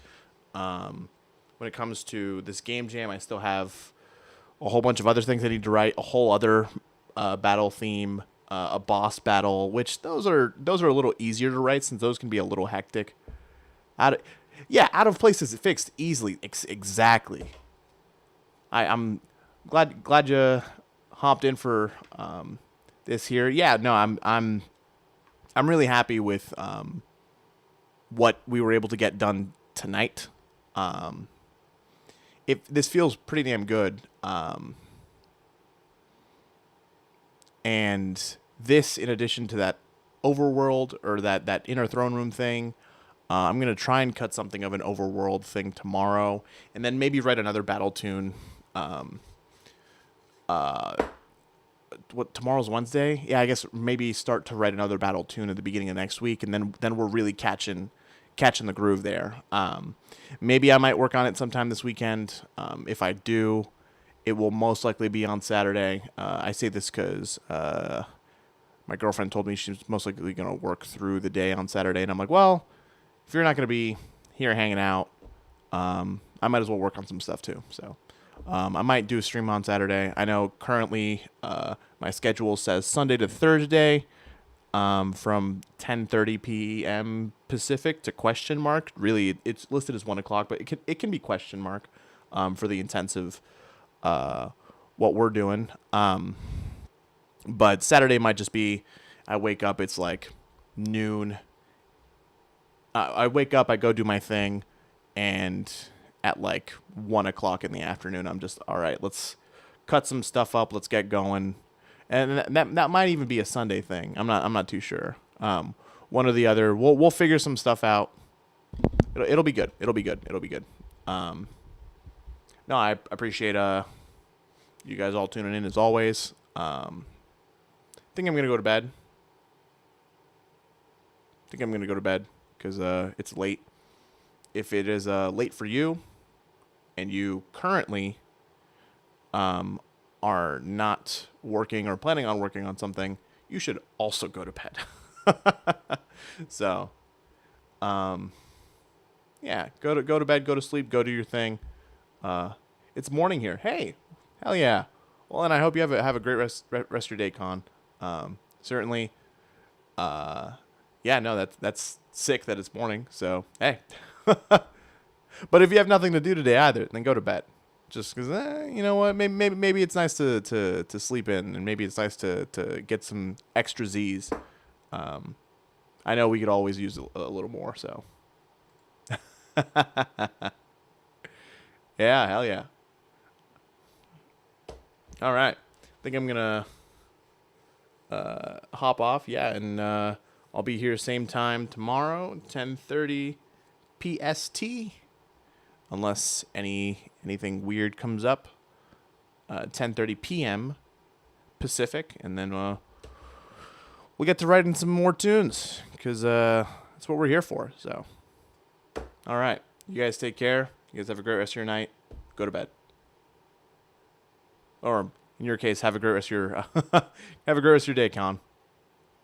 When it comes to this game jam, I still have a whole bunch of other things I need to write. A whole other battle theme, a boss battle, which those are a little easier to write since those can be a little hectic. Out of place is fixed easily. Exactly. I'm glad you hopped in for this here. Yeah, no, I'm really happy with what we were able to get done tonight. This feels pretty damn good. And this, in addition to that overworld or that inner throne room thing, I'm going to try and cut something of an overworld thing tomorrow, and then maybe write another battle tune. What, tomorrow's Wednesday? Yeah, I guess maybe start to write another battle tune at the beginning of next week, and then we're really catching the groove there. Maybe I might work on it sometime this weekend. If I do, it will most likely be on Saturday. I say this because my girlfriend told me she's most likely going to work through the day on Saturday, and I'm like, well, if you're not going to be here hanging out, I might as well work on some stuff too. So I might do a stream on Saturday. I know currently my schedule says Sunday to Thursday from 10:30 p.m. Pacific to question mark. Really, it's listed as 1 o'clock, but it can be question mark for the intensive what we're doing. But Saturday might just be I wake up, it's like noon. I wake up, I go do my thing, and at like 1 o'clock in the afternoon, I'm just, all right, let's cut some stuff up, let's get going. And that might even be a Sunday thing. I'm not too sure. One or the other. We'll figure some stuff out. It'll be good. It'll be good. No, I appreciate you guys all tuning in as always. I think I'm gonna go to bed. Because it's late. If it is late for you, and you currently are not working or planning on working on something, you should also go to bed. So, yeah, go to bed, go to sleep, go do your thing. It's morning here. Hey, hell yeah. Well, and I hope you have a great rest of your day, Con. Certainly. Yeah, no, that's sick that it's morning. So hey, but if you have nothing to do today either, then go to bed. Just because, you know what? Maybe it's nice to sleep in, and maybe it's nice to get some extra Z's. I know we could always use a little more. So, yeah, hell yeah. All right, I think I'm gonna hop off. Yeah, and I'll be here same time tomorrow, 10:30 PST. Unless anything weird comes up, 10:30 p.m. Pacific, and then we'll get to writing some more tunes, because that's what we're here for. So, all right, you guys take care. You guys have a great rest of your night. go to bed. Or in your case, have a great rest of your have a great rest of your day, Con.